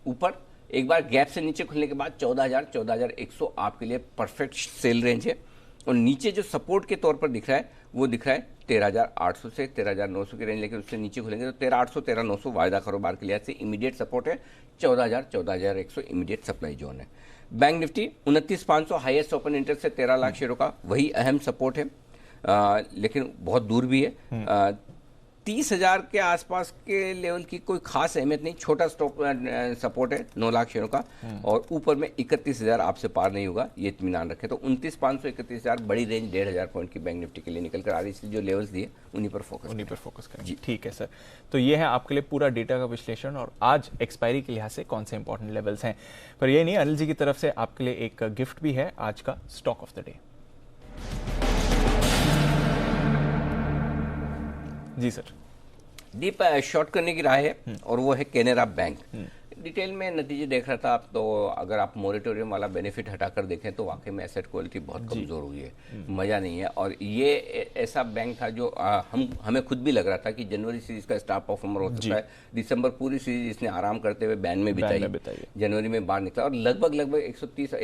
ऊपर एक बार गैप से नीचे खुलने के बाद 14,000 14,100 आपके लिए परफेक्ट सेल रेंज है। और नीचे जो सपोर्ट के तौर पर दिख रहा है वो दिख रहा है 13,800 से 13,900 की रेंज, लेकिन उससे नीचे खुलेंगे तो 13,800 13,900 वायदा कारोबार के लिहाज से इमीडिएट सपोर्ट है। 14,000 14,100 इमीडिएट सप्लाई जोन है। Bank Nifty 29,500 highest open interest से 13 लाख शेयरों का वही अहम सपोर्ट है, लेकिन बहुत दूर भी है। 30,000 के आसपास के लेवल की कोई खास अहमियत नहीं, छोटा स्टॉप सपोर्ट है 9 लाख शेयरों का, और ऊपर में 31,000 आपसे पार नहीं होगा, ये इत्मीनान रखें। तो 29,500 31,000 बड़ी रेंज 1,500 पॉइंट की बैंक निफ्टी के लिए निकल कर आ रही है, इसलिए जो लेवल्स दिए उन्हीं पर फोकस करें जी। ठीक है सर, तो ये है आपके लिए पूरा डेटा का विश्लेषण और आज एक्सपायरी के लिहाज से कौन से इंपॉर्टेंट लेवल्स हैं। पर ये नहीं, अनिल जी की तरफ से आपके लिए एक गिफ्ट भी है, आज का स्टॉक ऑफ द डे। जी सर। डीप शॉर्ट करने की राय है और वो है कैनरा बैंक। डिटेल में नतीजे देख रहा था आप, तो अगर आप मोरेटोरियम वाला बेनिफिट हटाकर देखें तो वाकई में एसेट क्वालिटी बहुत कमजोर हुई है, मजा नहीं है। और ये ऐसा बैंक था जो हमें खुद भी लग रहा था कि जनवरी सीरीज का स्टार परफॉर्मर हो सकता है। दिसंबर पूरी सीरीज इसने आराम करते हुए बैन में बिताई, जनवरी में बाहर निकला और लगभग 128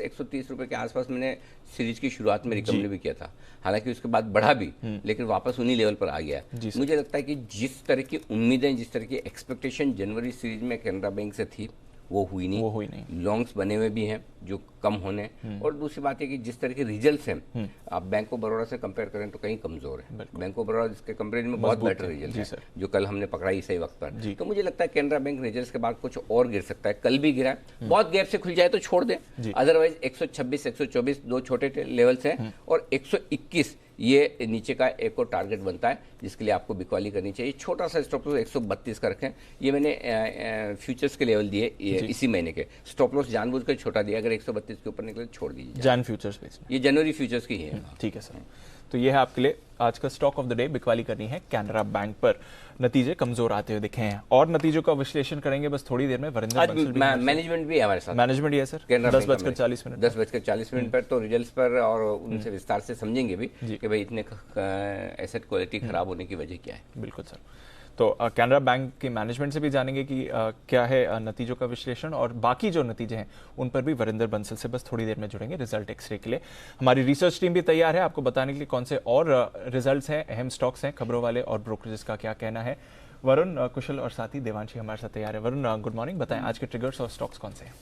130 रुपए के आसपास मैंने सीरीज की शुरुआत में रिकमेंड भी किया था, हालांकि उसके बाद बढ़ा भी, लेकिन वापस उन्हीं लेवल पर आ गया। मुझे लगता है कि जिस तरह की उम्मीदें, जिस तरह की एक्सपेक्टेशन जनवरी सीरीज में कैनरा बैंक से थी वो हुई नहीं। लॉन्ग्स बने हुए भी हैं जो कम होने, और दूसरी बात है कि जिस तरह के रिजल्ट्स हैं आप बैंक ऑफ बड़ौदा से कंपेयर करें तो कहीं कमजोर है। बैंक ऑफ बड़ौदा इसके कंपेरिजन में बहुत बेटर रिजल्ट है जो कल हमने पकड़ाई सही वक्त पर। तो मुझे लगता है कैनरा बैंक रिजल्ट्स के बाद कुछ और गिर सकता है, कल भी गिरा है, बहुत गैप से खुल जाए तो छोड़ दे, अदरवाइज 126 124 दो छोटे लेवल्स हैं और 121 ये नीचे का एक और टारगेट बनता है जिसके लिए आपको बिकवाली करनी चाहिए। छोटा सा स्टॉप लॉस 132 का रखें, ये मैंने फ्यूचर्स के लेवल दिए इसी महीने के। स्टॉप लॉस जानबूझ कर छोटा दिया, अगर 132 के ऊपर निकले छोड़ दीजिए। जैन फ्यूचर्स बेस में, ये जनवरी फ्यूचर्स की है। ठीक है सर, तो ये है आपके लिए आज का स्टॉक ऑफ द डे। बिकवाली करनी है कैनरा बैंक पर, नतीजे कमजोर आते हुए दिखे हैं और नतीजों का विश्लेषण करेंगे बस थोड़ी देर में। मैनेजमेंट भी है हमारे साथ, मैनेजमेंट ही है सर, 10:40 पर तो रिजल्ट्स पर और उनसे विस्तार से समझेंगे भी कि भाई इतने एसेट क्वालिटी खराब होने की वजह क्या है। बिल्कुल सर, तो कैनरा बैंक की मैनेजमेंट से भी जानेंगे कि क्या है नतीजों का विश्लेषण, और बाकी जो नतीजे हैं उन पर भी वरिंदर बंसल से बस थोड़ी देर में जुड़ेंगे रिजल्ट एक्सरे के लिए। हमारी रिसर्च टीम भी तैयार है आपको बताने के लिए कौन से और रिजल्ट्स हैं, अहम स्टॉक्स हैं, खबरों वाले और ब्रोकरेजेस का क्या कहना है। वरुण, कुशल और साथी देवांशी हमारे साथ तैयार है। वरुण, गुड मॉर्निंग, बताएं आज के ट्रिगर्स और स्टॉक्स कौन से हैं।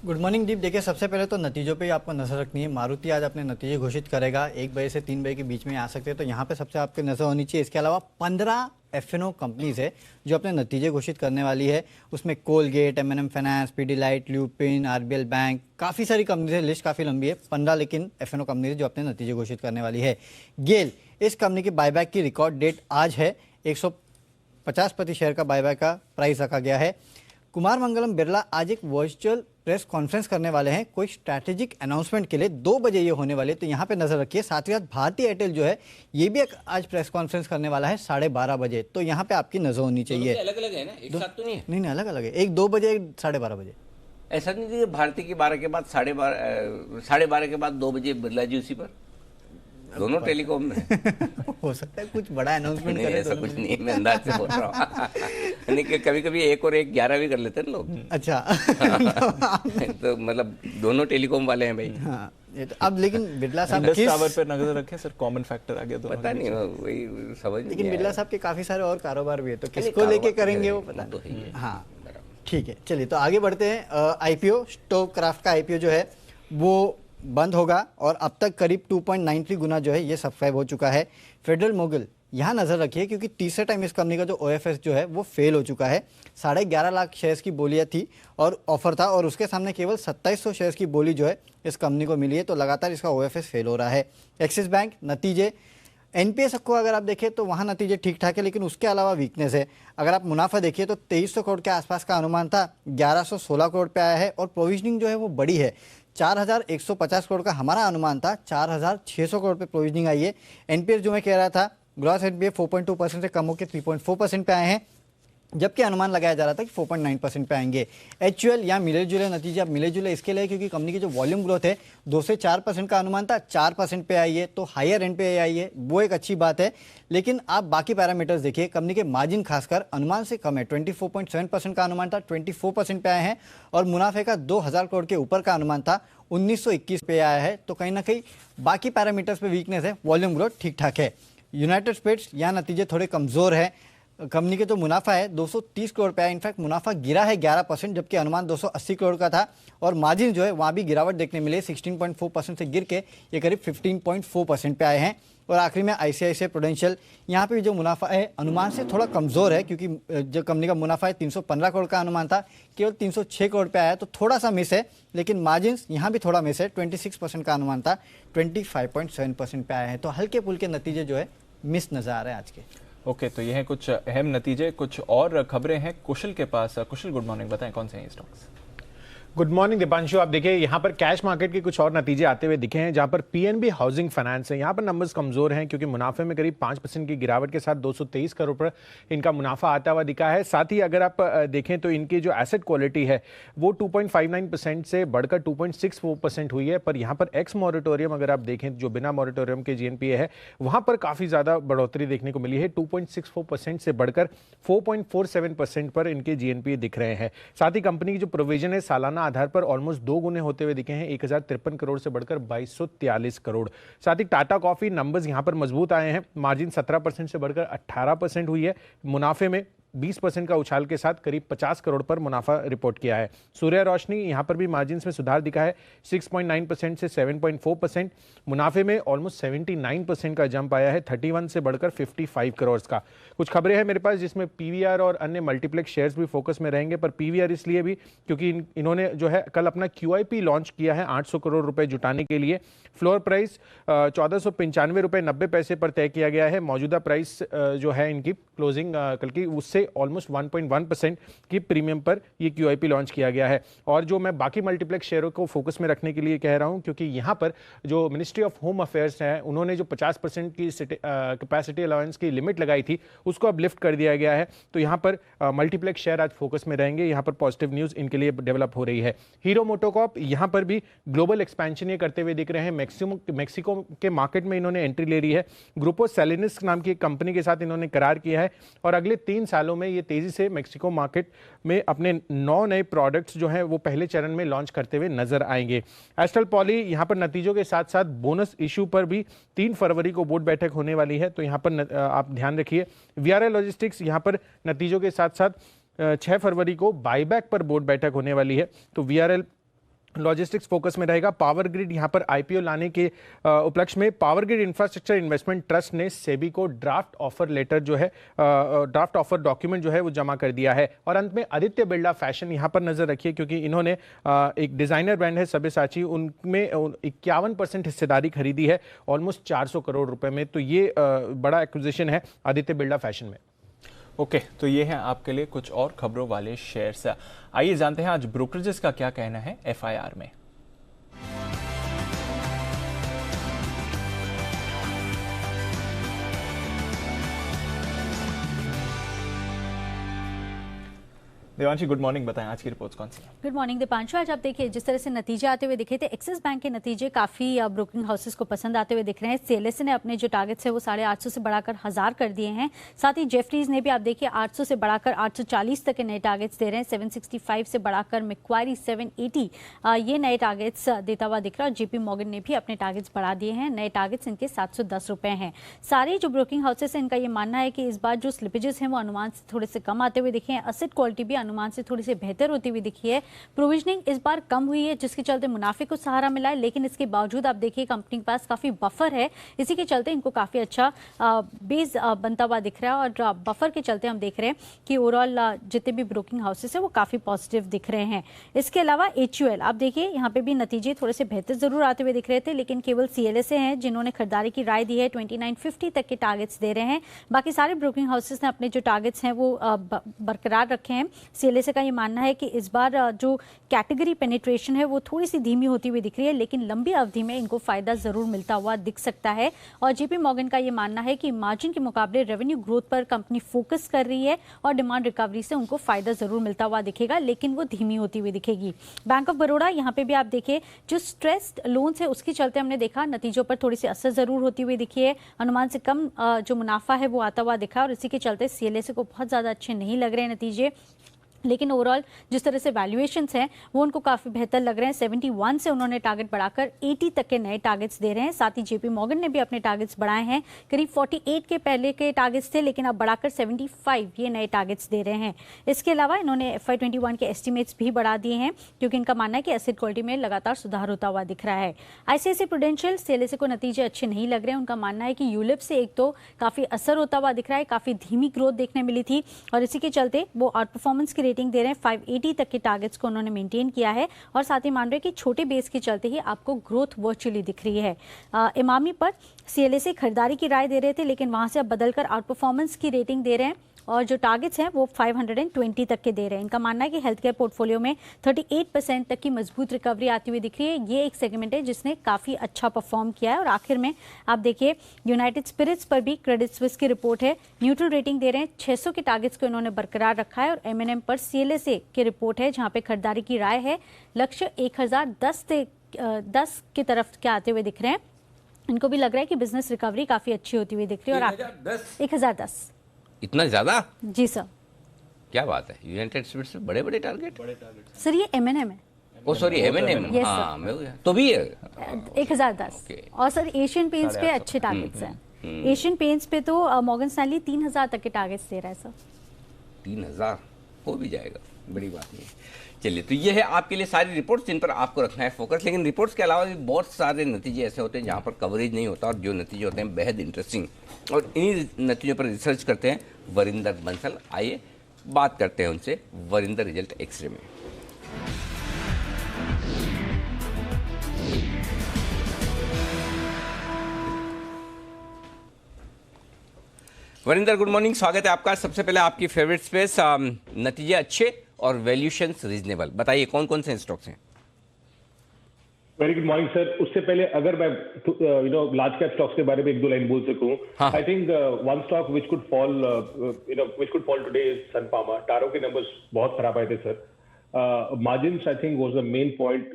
गुड मॉर्निंग दीप। देखिए, सबसे पहले तो नतीजों पे ही आपको नजर रखनी है। मारुति आज अपने नतीजे घोषित करेगा, 1 बजे से 3 बजे के बीच में आ सकते हैं, तो यहाँ पे सबसे आपकी नजर होनी चाहिए। इसके अलावा 15 F&O कंपनीज है जो अपने नतीजे घोषित करने वाली है, उसमें Colgate, M&M finance, Pidilite, lupin, RBL bank, काफ़ी सारी कंपनीज है, लिस्ट काफ़ी लंबी है। 15 लेकिन F&O कंपनीज जो अपने नतीजे घोषित करने वाली है। गेल, इस कंपनी की बायबैक की रिकॉर्ड डेट आज है, 150 प्रति शेयर का बायबैक का प्राइस रखा गया है। कुमार मंगलम बिरला आज एक वर्चुअल प्रेस कॉन्फ्रेंस करने वाले हैं कोई स्ट्रैटेजिक अनाउंसमेंट के लिए, 2 बजे ये होने वाले, तो यहाँ पे नजर रखिए। साथ ही साथ भारतीय एयरटेल जो है ये भी एक आज प्रेस कॉन्फ्रेंस करने वाला है 12:30 बजे, तो यहाँ पे आपकी नजर होनी चाहिए। अलग अलग है ना, एक साथ तो नहीं है? नहीं, अलग अलग है, एक 2 बजे, एक 12:30 बजे। ऐसा नहीं कि भारतीय की 12 के बाद 12:30 के बाद 2 बजे बिरला जी उसी पर, दोनों टेलीकॉम में हो सकता है कुछ बड़ा अनाउंसमेंट करे। ऐसा कुछ नहीं है, मैं अंदाज से बोल रहा हूँ। कभी कभी 1 और 1 11 भी कर लेते हैं लोग। अच्छा तो मतलब दोनों टेलीकॉम वाले हैं भाई। हाँ, ये तो अब लेकिन बिरला साहब किस टावर पर नजर रखें सर, कॉमन फैक्टर आ गया दोनों, पता नहीं, वही समझ। लेकिन बिरला साहब के काफी सारे और कारोबार भी है, तो किसको लेके करेंगे वो पता तो है। हाँ ठीक है, चलिए तो आगे बढ़ते हैं। आईपीओ स्टोकक्राफ्ट का आईपीओ जो है वो बंद होगा और अब तक करीब 2.93 गुना जो है ये सब्सक्राइब हो चुका है। फेडरल मोगल यहाँ नजर रखिए क्योंकि तीसरे टाइम इस कंपनी का जो OFS जो है वो फेल हो चुका है। 11.5 लाख शेयर्स की बोलियां थी और ऑफर था, और उसके सामने केवल 2700 शेयर्स की बोली जो है इस कंपनी को मिली है, तो लगातार इसका OFS फेल हो रहा है। एक्सिस बैंक नतीजे, NPS को अगर आप देखें तो वहाँ नतीजे ठीक ठाक है, लेकिन उसके अलावा वीकनेस है। अगर आप मुनाफा देखिए तो 2300 करोड़ के आसपास का अनुमान था, 1116 करोड़ पे आया है, और प्रोविजनिंग जो है वो बड़ी है, 4150 करोड़ का हमारा अनुमान था, 4600 करोड़ पे प्रोविजनिंग आई है। NPS जो मैं कह रहा था, ग्रॉस NPA 4.2% से कम होकर 3.4% पे आए हैं, जबकि अनुमान लगाया जा रहा था कि 4.9% पे आएंगे। HUL या मिले जुले नतीजे, अब मिले जुले इसके लिए क्योंकि कंपनी की जो वॉल्यूम ग्रोथ है 2 से 4% का अनुमान था, 4% पे आई है, तो हायर एंड पे आई है, वो एक अच्छी बात है। लेकिन आप बाकी पैरामीटर्स देखिए, कंपनी के मार्जिन खासकर अनुमान से कम है, 24.7% का अनुमान था, 24% पे आए हैं, और मुनाफे का 2000 करोड़ के ऊपर का अनुमान था, 1921 पे आया है, तो कहीं ना कहीं बाकी पैरामीटर्स पे वीकनेस है, वॉल्यूम ग्रोथ ठीक ठाक है। यूनाइटेड स्पिरिट्स, यहाँ नतीजे थोड़े कमज़ोर हैं। कंपनी के तो मुनाफा है 230 करोड़ पे है, इनफैक्ट मुनाफा गिरा है 11%, जबकि अनुमान 280 करोड़ का था। और मार्जिन जो है वहाँ भी गिरावट देखने मिली, 16.4% से गिर के ये करीब 15.4% पे आए हैं। और आखिरी में आईसीआईसीआई प्रूडेंशियल, यहाँ पे भी जो मुनाफा है अनुमान से थोड़ा कमज़ोर है, क्योंकि जो कंपनी का मुनाफा है 315 करोड़ का अनुमान था, केवल 306 करोड़ पे आया, तो थोड़ा सा मिस है। लेकिन मार्जिन यहाँ भी थोड़ा मिस है, 26% का अनुमान था, 25.7% पे आया है। तो हल्के फुल्के नतीजे जो है मिस नजर आ रहे हैं आज के। ओके, तो ये हैं कुछ अहम नतीजे। कुछ और खबरें हैं कुशल के पास। कुशल, गुड मॉर्निंग, बताएं कौन से हैं स्टॉक्स? Good morning Deepanshu. आप देखिए यहाँ पर कैश मार्केट के कुछ और नतीजे आते हुए दिखे हैं, जहाँ पर पीएनबी हाउसिंग फाइनेंस है, यहाँ पर नंबर्स कमजोर हैं क्योंकि मुनाफे में करीब 5% की गिरावट के साथ 223 करोड़ पर इनका मुनाफा आता हुआ दिखा है। साथ ही अगर आप देखें तो इनकी जो एसेट क्वालिटी है वो 2.59% से बढ़कर 2.64% हुई है। पर यहाँ पर एक्स मॉरिटोरियम अगर आप देखें, जो बिना मॉरिटोरियम के जीएनपीए है, वहाँ पर काफ़ी ज़्यादा बढ़ोतरी देखने को मिली है, 2.64% से बढ़कर 4.47% पर इनके जीएनपीए दिख रहे हैं। साथ ही कंपनी की जो प्रोविजन है सालाना आधार पर ऑलमोस्ट 2 गुने होते हुए दिखे हैं, 1053 करोड़ से बढ़कर 2243 करोड़। साथ ही टाटा कॉफी नंबर्स यहां पर मजबूत आए हैं, मार्जिन 17% से बढ़कर 18% हुई है, मुनाफे में 20% का उछाल के साथ करीब 50 करोड़ पर मुनाफा रिपोर्ट किया है। सूर्य रोशनी यहां पर भी मार्जिन में सुधार दिखा है, 6.9% से 7.4%, मुनाफे में ऑलमोस्ट 79% का जंप आया है, 31 से बढ़कर 55 करोड़ का। कुछ खबरें हैं मेरे पास जिसमें पीवीआर और अन्य मल्टीप्लेक्स शेयर्स भी फोकस में रहेंगे, पर पीवीआर इसलिए भी क्योंकि इन्होंने जो है कल अपना क्यूआईपी लॉन्च किया है 800 करोड़ रुपए जुटाने के लिए। फ्लोर प्राइस 1495 रुपए 90 पैसे पर तय किया गया है। मौजूदा प्राइस जो है इनकी क्लोजिंग कल की उससे ऑलमोस्ट 1.1% की प्रीमियम पर ये क्यूआईपी लॉन्च किया गया है। और जो मैं बाकी मल्टीप्लेक्स शेयरों को फोकस में रखने के लिए कह रहा हूं, क्योंकि यहां पर जो मिनिस्ट्री ऑफ होम अफेयर्स है उन्होंने जो 50% की कैपेसिटी अलाउंस की लिमिट लगाई थी उसको अब लिफ्ट कर दिया गया है। तो यहां पर मल्टीप्लेक्स शेयर आज फोकस में रहेंगे, यहां पर पॉजिटिव न्यूज इनके लिए डेवलप हो रही है। हीरो मोटोकॉर्प यहां पर भी ग्लोबल एक्सपेंशन ये करते हुए दिख रहे हैं, मैक्सिको के मार्केट में इन्होंने एंट्री ले ली है। ग्रुपो सेलिनिस नाम की एक कंपनी के साथ इन्होंने करार किया है और अगले 3 सालों में ये तेजी से मैक्सिको मार्केट में अपने 9 नए प्रोडक्ट्स जो हैं वो पहले चरण में लॉन्च करते हुए नजर आएंगे। एस्ट्रल पॉली यहां पर नतीजों के साथ साथ बोनस इशू पर भी 3 फरवरी को बोर्ड बैठक होने वाली है, तो यहां पर आप ध्यान रखिए। वीआरएल लॉजिस्टिक्स यहां पर नतीजों के साथ साथ 6 फरवरी को बाईबैक पर बोर्ड बैठक होने वाली है, तो वीआरएल लॉजिस्टिक्स फोकस में रहेगा। पावर ग्रिड यहां पर आईपीओ लाने के उपलक्ष्य में power grid infrastructure investment trust ने सेबी को ड्राफ्ट ऑफर लेटर जो है ड्राफ्ट ऑफर डॉक्यूमेंट जो है वो जमा कर दिया है। और अंत में आदित्य बिरला फैशन यहां पर नजर रखिए, क्योंकि इन्होंने एक डिजाइनर ब्रांड है सब्यसाची, उनमें 51% हिस्सेदारी खरीदी है ऑलमोस्ट 400 करोड़ रुपए में। तो ये बड़ा एक्विजिशन है आदित्य बिरला फैशन में। ओके, तो ये हैं आपके लिए कुछ और खबरों वाले शेयर्स। आइए जानते हैं आज ब्रोकरेजेस का क्या कहना है एफआईआर में। देवांशी, गुड मॉर्निंग, बताएं आज की रिपोर्ट्स कौन सी हैं? Good morning Deepanshu. आज आप देखिए जिस तरह से नतीजे आते हुए दिखे थे, एक्सिस बैंक के नतीजे काफी ब्रोकिंग हाउसेस को पसंद आते हुए दिख रहे हैं। सीएलएसए ने अपने जो टारगेट्स है वो 850 से बढ़ाकर 1000 कर दिए हैं। साथ ही जेफरीज ने भी आप देखिए 800 से बढ़ाकर 840 तक के नए टारगेट्स दे रहे हैं। 765 से बढ़ाकर मैक्वारी 780 ये नए टारगेट्स देता हुआ दिख रहा है। जेपी मॉर्गन ने भी अपने टारगेट्स बढ़ा दिए हैं, नए टारगेट्स इनके 710 रुपए हैं। सारे जो ब्रोकिंग हाउसेस हैं इनका ये मानना है कि इस बार जो स्लिपेजेस हैं वो अनुमान से थोड़े से कम आते हुए दिखे हैं। एसेट क्वालिटी भी अनुमान से थोड़ी सी बेहतर होती हुई दिखी है। प्रोविजनिंग इस बार कम हुई है जिसके चलते मुनाफे को सहारा मिला है, लेकिन इसके बावजूद आप देखिए कंपनी के पास काफी बफर है, इसी के चलते इनको काफी अच्छा बेस बनता हुआ दिख रहा है। और बफर के चलते हम देख रहे हैं कि ओवरऑल जितने भी ब्रोकिंग हाउसेस है वो काफी पॉजिटिव दिख रहे हैं। इसके अलावा एचयूएल आप देखिए यहाँ पे भी नतीजे थोड़े से बेहतर जरूर आते हुए दिख रहे थे, लेकिन केवल सीएलएसए हैं जिन्होंने खरीदारी की राय दी है। 2950 तक के टारगेट्स दे रहे हैं। बाकी सारे ब्रोकिंग हाउसेस ने अपने जो टारगेट्स हैं वो बरकरार रखे हैं। सीएलएसए का ये मानना है कि इस बार जो कैटेगरी पेनिट्रेशन है वो थोड़ी सी धीमी होती हुई दिख रही है, लेकिन लंबी अवधि में इनको फायदा जरूर मिलता हुआ दिख सकता है। और जेपी मॉर्गन का ये मानना है कि मार्जिन के मुकाबले रेवेन्यू ग्रोथ पर कंपनी फोकस कर रही है और डिमांड रिकवरी से उनको फायदा जरूर मिलता हुआ दिखेगा, लेकिन वो धीमी होती हुई दिखेगी। बैंक ऑफ बड़ौदा यहाँ पे भी आप देखिए जो स्ट्रेस्ड लोन्स है उसके चलते हमने देखा नतीजों पर थोड़ी सी असर जरूर होती हुई दिखी है। अनुमान से कम जो मुनाफा है वो आता हुआ दिखा और इसी के चलते सीएलएसए को बहुत ज्यादा अच्छे नहीं लग रहे नतीजे। लेकिन ओवरऑल जिस तरह से वैल्यूएशंस हैं वो उनको काफ़ी बेहतर लग रहे हैं। 71 से उन्होंने टारगेट बढ़ाकर 80 तक के नए टारगेट्स दे रहे हैं। साथ ही जेपी मॉर्गन ने भी अपने टारगेट्स बढ़ाए हैं। करीब 48 के पहले के टारगेट्स थे, लेकिन अब बढ़ाकर 75 ये नए टारगेट्स दे रहे हैं। इसके अलावा इन्होंने FY21 के एस्टिमेट्स भी बढ़ा दिए हैं, क्योंकि इनका मानना है कि एसेट क्वालिटी में लगातार सुधार होता हुआ दिख रहा है। ICICI प्रूडेंशियल CLSA को नतीजे अच्छे नहीं लग रहे हैं। उनका मानना है कि यूलिप से एक तो काफ़ी असर होता हुआ दिख रहा है, काफ़ी धीमी ग्रोथ देखने मिली थी और इसी के चलते वो आउट परफॉर्मेंस की रेटिंग दे रहे हैं। 580 तक के टारगेट्स को उन्होंने मेंटेन किया है और साथ ही मान रहे हैं कि छोटे बेस के चलते ही आपको ग्रोथ वर्चुअली दिख रही है। इमामी पर CLSA खरीदारी की राय दे रहे थे, लेकिन वहां से अब बदलकर आउट परफॉर्मेंस की रेटिंग दे रहे हैं और जो टारगेट्स हैं वो 520 तक के दे रहे हैं। इनका मानना है कि हेल्थ केयर पोर्टफोलियो में 38% तक की मजबूत रिकवरी आती हुई दिख रही है। ये एक सेगमेंट है जिसने काफ़ी अच्छा परफॉर्म किया है। और आखिर में आप देखिए यूनाइटेड स्पिरिट्स पर भी क्रेडिट स्विस की रिपोर्ट है, न्यूट्रल रेटिंग दे रहे हैं। 600 के टारगेट्स को इन्होंने बरकरार रखा है। और M&M पर CLSA की रिपोर्ट है जहाँ पे खरीदारी की राय है। लक्ष्य 1010 की तरफ के आते हुए दिख रहे हैं। इनको भी लग रहा है कि बिजनेस रिकवरी काफ़ी अच्छी होती हुई दिख रही है। और 1010 इतना ज्यादा? जी सर। क्या बात है, यूनाइटेड स्पिरिट्स में बड़े बड़े टारगेट। सर ये M&M है। ओ सॉरी, M&M। Yes, हाँ, मैं तो भी है 1010। Okay. और सर एशियन पेंट्स पे अच्छे टारगेट्स हैं। एशियन पेंट्स पे तो मॉर्गन स्टैनली 3000 तक के टारगेट्स दे रहा है सर। 3000 हो भी जाएगा, बड़ी बात नहीं है। चलिए, तो ये है आपके लिए सारी रिपोर्ट्स जिन पर आपको रखना है फोकस। लेकिन रिपोर्ट्स के अलावा भी बहुत सारे नतीजे ऐसे होते हैं जहाँ पर कवरेज नहीं होता और जो नतीजे होते हैं बेहद इंटरेस्टिंग, और इन्हीं नतीजों पर रिसर्च करते हैं वरिंदर बंसल। आइए बात करते हैं उनसे वरिंदर रिजल्ट एक्सरे में। वरिंदर, गुड मॉर्निंग, स्वागत है आपका। सबसे पहले आपकी फेवरेट स्पेस, नतीजे अच्छे और वैल्यूएशंस रीजनेबल, बताइए कौन कौन से स्टॉक्स हैं? Very good morning sir. उससे पहले अगर मैं लार्ज कैप स्टॉक्स के बारे में एक दो लाइन बोल सकूं, I think one stock which could fall today is Sun Pharma. Taro के नंबर्स बहुत खराब आए थे sir. Margins I think was the main point,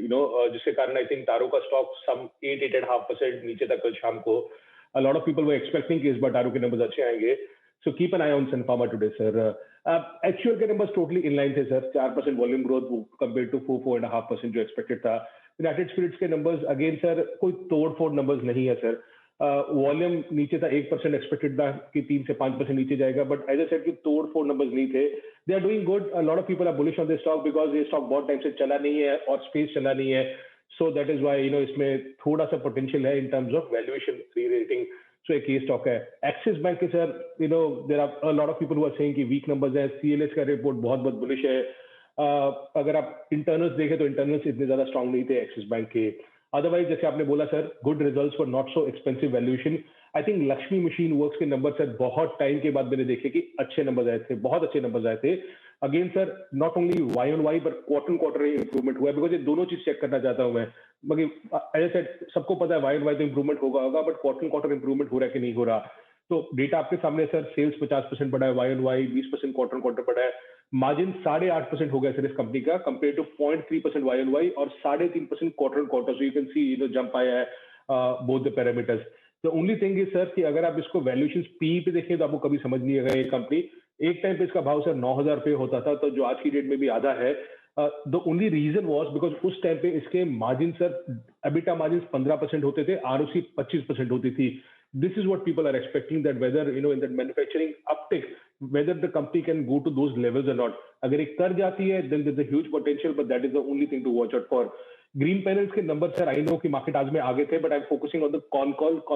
जिसके कारण आई थिंक टारो का स्टॉक सम 8.5% नीचे तक कल शाम को। A lot of people were expecting कि इस बार टारो के नंबर्स अच्छे आएंगे, so keep an eye on Sun Pharma today sir. HUL के नंबर्स टोटली इनलाइन थे sir, 4% volume growth compare to 4.5% जो एक्सपेक्टेड था। यूनाइटेड स्पिरिट्स के नंबर्स अगेन सर कोई तोड़-फोड़ नंबर्स नहीं है सर। वॉल्यूम नीचे था, 1% एक्सपेक्टेड था कि 3 से 5% नीचे जाएगा, बट एज आई सेड कि तोड़-फोड़ नंबर्स नहीं थे। They are doing good. A lot of people are bullish on this stock because ये स्टॉक बहुत टाइम से चला नहीं है और स्पेस चला नहीं है, सो दैट इज व्हाई इसमें थोड़ा सा पोटेंशियल है in terms of valuation re-rating. So एक ये स्टॉक है। एक्सिस बैंक के sir there are a lot of people who are saying कि वीक नंबर्स है। CLS का रिपोर्ट बहुत बहुत बुलिश है। अगर आप इंटरनल्स देखें तो इंटरनल्स इतने ज्यादा स्ट्रांग नहीं थे एक्सिस बैंक के। अदरवाइज जैसे आपने बोला sir, good results for not so expensive valuation. I think Lakshmi machine works के नंबर सर बहुत टाइम के बाद मैंने देखे कि अच्छे नंबर आए थे, बहुत अच्छे नंबर आए थे। Again sir not only Y-on-Y but quarter improvement हुआ है, बिकॉज ये दोनों चीज चेक करना चाहता हूं मैं। मगर एज सेड सबको पता है Y-on-Y तो इंप्रूवमेंट होगा बट क्वार्टर इंप्रूवमेंट हो रहा है कि नहीं हो रहा। तो डेटा आपके सामने सर, सेल्स 50% बढ़ा है, Y-on-Y 20% क्वार्टर बढ़ा है। मार्जिन 8.5% हो गया सर इस कंपनी का, कंपेयर टू 0.3% Y-on-Y और 3.5% quarter. So you can see jump आया है both the parameters. The only thing is sir कि अगर आप इसको वैल्यूएशन पी पे देखें तो आपको कभी समझ नहीं आएगा ये कंपनी। एक टाइम पे इसका भाव सर 9,000 रुपये होता था, तो जो आज की डेट में भी आधा है। The only reason was because उस टाइम पे इसके मार्जिन सर, एबिटा मार्जिन 15% होते थे, ROC 25% होती थी। This is what people are expecting, that whether in that manufacturing uptick, whether the company can go to those levels or not. अगर एक कर जाती है then there's a huge potential, but that is the only thing to watch out for. Green panels के नंबर सर, आई नो कि मार्केट आज में आगे थे, but I am focusing on the con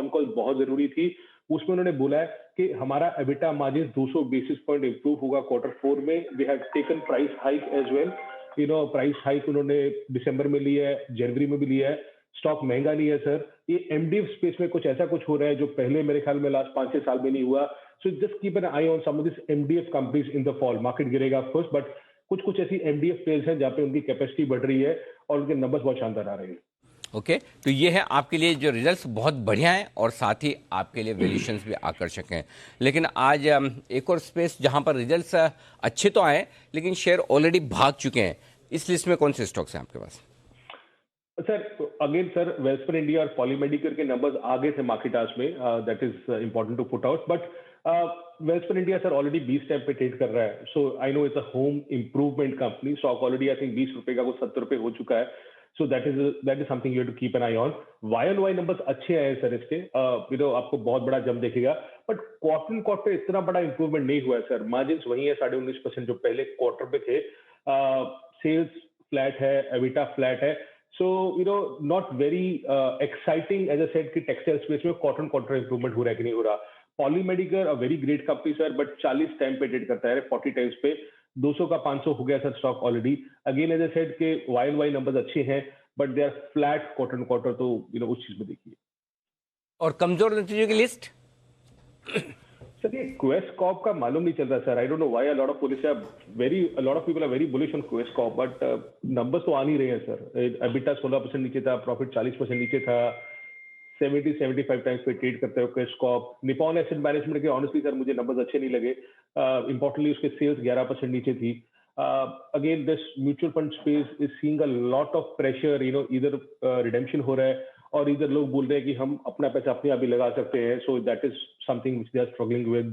call बहुत जरूरी थी। उसमें उन्होंने बोला है कि हमारा EBITDA margin 200 basis point improve होगा Q4 में। We have taken price hike as well. Price hike उन्होंने दिसंबर में लिया है, जनवरी में भी लिया है। स्टॉक महंगा नहीं है सर। ये MDF स्पेस में कुछ ऐसा कुछ हो रहा है जो पहले मेरे ख्याल में लास्ट 5-6 साल में नहीं हुआ। So just keep an eye on some of this MDF companies in the fall. Market गिरेगा ऑफ कोर्स, बट कुछ ऐसी MDF प्लेयर्स हैं जहाँ पे उनकी कैपेसिटी बढ़ रही है और उनके नंबर्स बहुत शानदार आ रहे हैं। ओके, तो ये है आपके लिए जो रिजल्ट्स बहुत बढ़िया हैं और साथ ही आपके लिए वैल्यूएशंस भी आकर्षक हैं। लेकिन आज एक और स्पेस जहां पर रिजल्ट्स अच्छे तो आए लेकिन शेयर ऑलरेडी भाग चुके हैं, इस लिस्ट में कौन से स्टॉक्स हैं आपके पास? Sir again sir, Welspun India और पॉलीमेडिकेयर के नंबर्स आगे थे मार्केट आज में, that is important to put out. But Welspun India sir already 20 time पे ट्रेड कर रहा है, so I know it's a home improvement company, stock already I think 20 रुपए का कुछ 70 रुपए हो चुका है, so that is something you have to keep an eye on. Y numbers अच्छे आए सर इसके, यू नो आपको बहुत बड़ा जंप देखेगा, बट क्वार्टर क्वार्टर इतना बड़ा इंप्रूवमेंट नहीं हुआ है सर। मार्जिन वही है 19.5% जो पहले क्वार्टर पे थे, सेल्स फ्लैट है, एबिटा फ्लैट है, so you know not very exciting as I said कि टेक्सटाइल स्पेस में क्वार्टर क्वार्टर इंप्रूवमेंट हो रहा है कि नहीं हो रहा। Polymedicure a very great company sir, but 40 time पे ट्रेड करता है, 40 टाइम्स पे 200 का 500 हो गया sir stock already. Again as I said K Y numbers अच्छे हैं, but they are flat quarter quarter, तो यू नो उस चीज में देखिए। और कमजोर नतीजों की लिस्ट सर ये क्वेस्ट कॉप का मालूम नहीं चल रहा सर, I don't know why a lot of people are very bullish on Quess Corp, but numbers तो आ नहीं रहे हैं सर। एबिटा 16% नीचे था, प्रॉफिट 40% नीचे था, 70-75 टाइम्स पे ट्रेड करते हो Quess Corp. Nippon asset management के ऑनेस्टली सर मुझे नंबर्स अच्छे नहीं लगे, इंपॉर्टेंटली उसके सेल्स 11% नीचे थी। Again this mutual fund space is seeing a lot of pressure, you know इधर रिडेम्पशन हो रहा है और इधर लोग बोल रहे हैं कि हम अपना पैसा अपने आप ही लगा सकते हैं, so that is something which they are struggling with.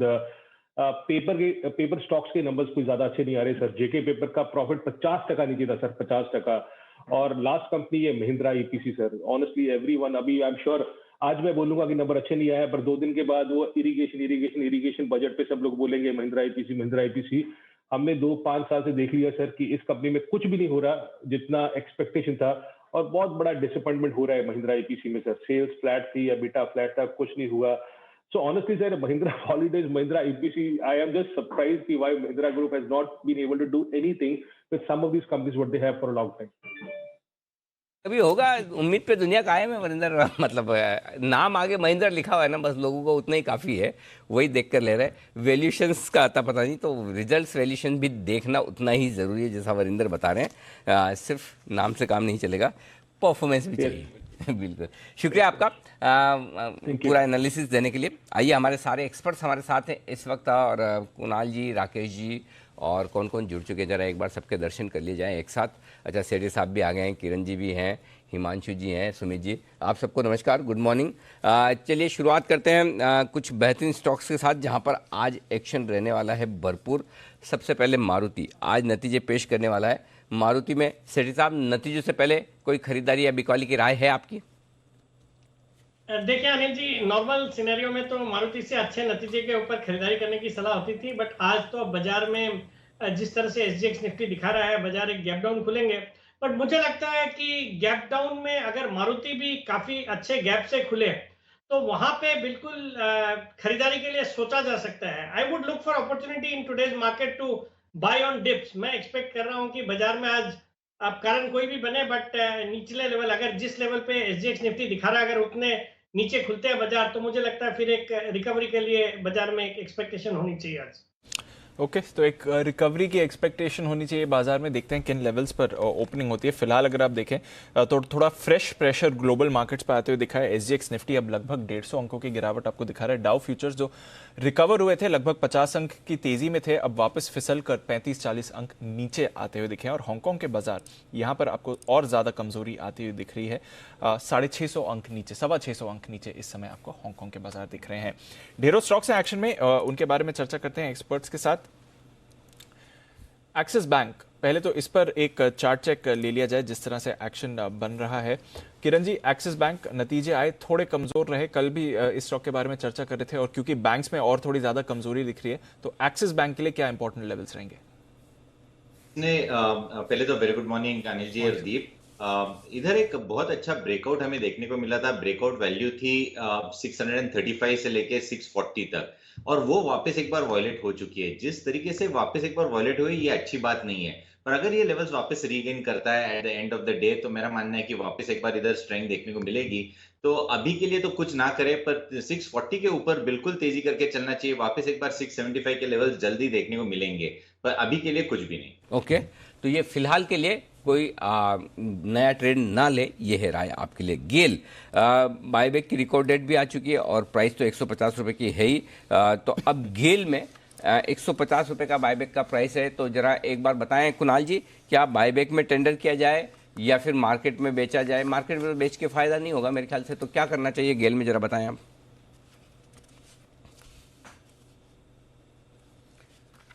Paper stocks के नंबर्स कोई ज्यादा अच्छे नहीं आ रहे सर। जेके पेपर का प्रॉफिट 50% नीचे था सर, 50%। और लास्ट कंपनी है Mahindra EPC sir, honestly everyone, अभी आई एम श्योर आज मैं बोलूंगा कि नंबर अच्छे नहीं आया, पर 2 दिन के बाद वो इरिगेशन बजट पे सब लोग बोलेंगे महिंद्रा ईपीसी। हमने 2-5 साल से देख लिया सर कि इस कंपनी में कुछ भी नहीं हो रहा जितना एक्सपेक्टेशन था, और बहुत बड़ा डिसअपॉइंटमेंट हो रहा है महिंद्रा ईपीसी में सर। सेल्स फ्लैट थी, एबिटा फ्लैट था, कुछ नहीं हुआ। So honestly, sir, Mahindra Holidays, Mahindra EPC, I am just surprised why Mahindra Group has not been able to do anything with some of these companies what they have for a long time. अभी होगा, उम्मीद पे दुनिया कायम है वरिंदर। मतलब नाम आगे महिंद्रा लिखा हुआ है ना, बस लोगों को उतना ही काफ़ी है, वही देख कर ले रहे हैं। वैल्यूशंस का आता पता नहीं, तो रिजल्ट्स वैल्यूशन भी देखना उतना ही ज़रूरी है जैसा वरिंदर बता रहे हैं। सिर्फ नाम से काम नहीं चलेगा, परफॉर्मेंस भी चाहिए। बिल्कुल, शुक्रिया आपका पूरा एनालिसिस देने के लिए। आइए, हमारे सारे एक्सपर्ट्स हमारे साथ हैं इस वक्त, और कुणाल जी, राकेश जी और कौन कौन जुड़ चुके, जरा एक बार सबके दर्शन कर लिए जाएं एक साथ। अच्छा, सेठी साहब भी आ गए हैं, किरण जी भी हैं, हिमांशु जी हैं, सुमित जी, आप सबको नमस्कार, गुड मॉर्निंग। चलिए शुरुआत करते हैं कुछ बेहतरीन स्टॉक्स के साथ जहां पर आज एक्शन रहने वाला है भरपूर। सबसे पहले मारुति आज नतीजे पेश करने वाला है। मारुति में सेठी साहब, नतीजों से पहले कोई खरीदारी या बिकवाली की राय है आपकी? देखिए अनिल जी, नॉर्मल सिनेरियो में तो मारुति से अच्छे नतीजे के ऊपर खरीदारी करने की सलाह होती थी, बट आज तो बाजार में जिस तरह से एसजीएक्स निफ्टी दिखा रहा है, बाजार एक गैप डाउन खुलेंगे। बट मुझे लगता है कि गैप डाउन में अगर मारुति भी काफी अच्छे गैप से खुले तो वहां पे बिल्कुल खरीदारी के लिए सोचा जा सकता है। I would look for opportunity in today's market to buy on dips. मैं एक्सपेक्ट कर रहा हूं कि बाजार में आज अब कारण कोई भी बने, बट निचले लेवल, अगर जिस लेवल पे एसजीएक्स निफ्टी दिखा रहा है, अगर उतने नीचे खुलते हैं बाजार, तो मुझे लगता है फिर एक रिकवरी के लिए बाजार में एक एक्सपेक्टेशन होनी चाहिए आज। ओके, तो एक रिकवरी की एक्सपेक्टेशन होनी चाहिए बाजार में। देखते हैं किन लेवल्स पर ओपनिंग होती है। फिलहाल अगर आप देखें तो थोड़ा फ्रेश प्रेशर ग्लोबल मार्केट्स पर आते हुए दिखा है। एसजीएक्स निफ्टी अब लगभग 150 अंकों की गिरावट आपको दिखा रहा है। डाउ फ्यूचर्स जो रिकवर हुए थे, लगभग 50 अंक की तेजी में थे, अब वापस फिसल कर 35-40 अंक नीचे आते हुए दिखे हैं। और हांगकांग के बाजार यहाँ पर आपको और ज्यादा कमजोरी आती हुई दिख रही है। 650 अंक नीचे, 625 अंक नीचे इस समय आपको हांगकांग के बाजार दिख रहे हैं। ढेरों स्टॉक्स हैं एक्शन में, उनके बारे में चर्चा करते हैं एक्सपर्ट्स के साथ। एक्सिस बैंक, पहले तो इस पर एक चार्ट चेक ले लिया जाए जिस तरह से एक्शन बन रहा है। किरण जी, एक्सिस बैंक नतीजे आए थोड़े कमजोर रहे, कल भी इस स्टॉक के बारे में चर्चा कर रहे थे, और क्योंकि बैंक्स में और थोड़ी ज्यादा कमजोरी दिख रही है, तो एक्सिस बैंक के लिए क्या इंपॉर्टेंट लेवल्स रहेंगे? पहले तो very good morning Anil ji और दीप। इधर एक बहुत अच्छा ब्रेकआउट हमें देखने को मिला था। ब्रेकआउट वैल्यू थी 635 से लेके 640 तक, और वो वापस एक बार वॉयलेट हो चुकी है। जिस तरीके से वापस एक बार वॉयलेट हुई, ये अच्छी बात नहीं है, पर अगर ये लेवल्स वापस रीगेन करता है at the end of the day, तो मेरा मानना है कि वापस एक बार इधर स्ट्रेंथ देखने को मिलेगी। तो अभी के लिए तो कुछ ना करे, पर 640 के ऊपर बिल्कुल तेजी करके चलना चाहिए। वापस एक बार 675 के लेवल्स जल्दी देखने को मिलेंगे, पर अभी के लिए कुछ भी नहीं। ओके, तो ये फिलहाल के लिए कोई नया ट्रेंड ना ले, ये है राय आपके लिए। गेल बायबैक की रिकॉर्ड डेट भी आ चुकी है और प्राइस तो 150 रुपए की है ही। तो अब गेल में 150 रुपए का बायबैक का प्राइस है, तो जरा एक बार बताएं कुणाल जी, क्या बायबैक में टेंडर किया जाए या फिर मार्केट में बेचा जाए? मार्केट में बेच के फायदा नहीं होगा मेरे ख्याल से, तो क्या करना चाहिए गेल में, जरा बताएं आप।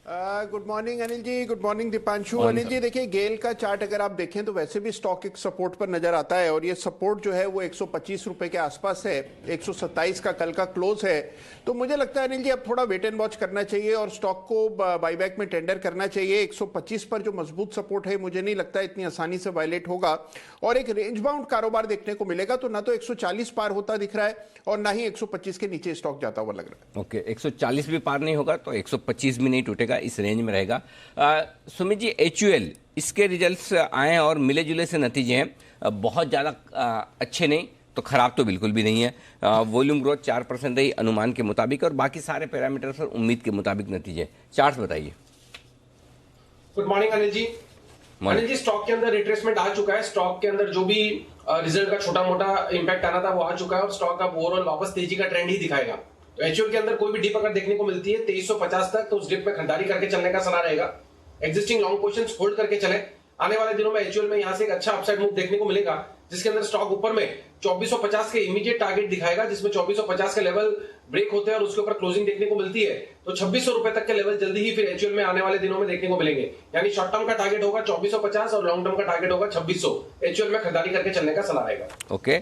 Good morning Anil ji, good morning Deepanshu. Anil ji देखिए, गेल का चार्ट अगर आप देखें तो वैसे भी स्टॉक एक सपोर्ट पर नजर आता है और ये सपोर्ट जो है वो 125 रुपए के आसपास है, 127 का कल का क्लोज है। तो मुझे लगता है अनिल जी अब थोड़ा वेट एंड वॉच करना चाहिए और स्टॉक को बाईबैक में टेंडर करना चाहिए। 125 पर जो मजबूत सपोर्ट है मुझे नहीं लगता इतनी आसानी से वायलेट होगा और एक रेंज बाउंड कारोबार देखने को मिलेगा। तो ना तो 140 पार होता दिख रहा है और ना ही 125 के नीचे स्टॉक जाता हुआ लग रहा है। ओके, 140 भी पार नहीं होगा तो 125 भी नहीं टूटेगा, इस रेंज में रहेगा। सुमित जी, एचयूएल इसके रिजल्ट्स आए हैं और मिले जुले से नतीजे हैं, बहुत ज़्यादा अच्छे नहीं तो खराब तो बिल्कुल भी नहीं है। वॉल्यूम ग्रोथ 4% रही अनुमान के मुताबिक और बाकी सारे पैरामीटर पर उम्मीद के मुताबिक नतीजे। चार्ट्स बताइए। Good morning Anil ji. Anil ji, stock के अंदर रिट्रेसमेंट आ चुका है। स्टॉक के अंदर जो भी रिजल्ट का छोटा मोटा इंपैक्ट आना था वो आ चुका है और स्टॉक अब ओवरऑल वापस तेजी का ट्रेंड ही दिखाएगा। तो एचयूएल के अंदर कोई भी डिप अगर देखने को मिलती है 2350 तक, तो उस डिप में खरीदारी करके चलने का सलाह रहेगा। एग्जिस्टिंग लॉन्ग पोजीशंस होल्ड करके चले। आने वाले दिनों में एचयूएल में यहां से एक अच्छा अपसाइड मूव देखने को मिलेगा, जिसके अंदर स्टॉक ऊपर में 2450 के इमीडिएट टारगेट दिखाएगा, जिसमें 2450 के लेवल ब्रेक होते हैं और उसके ऊपर क्लोजिंग देखने को मिलती है तो 2600 रुपए तक के लेवल जल्दी ही फिर एचयूएल में आने वाले दिनों में देखने को मिलेंगे। यानी शॉर्ट टर्म का टारगेट होगा 2450 और लॉन्ग टर्म का टारगेट होगा 2600। एचयूएल में खरीदारी करके चलने का सलाह रहेगा। Okay,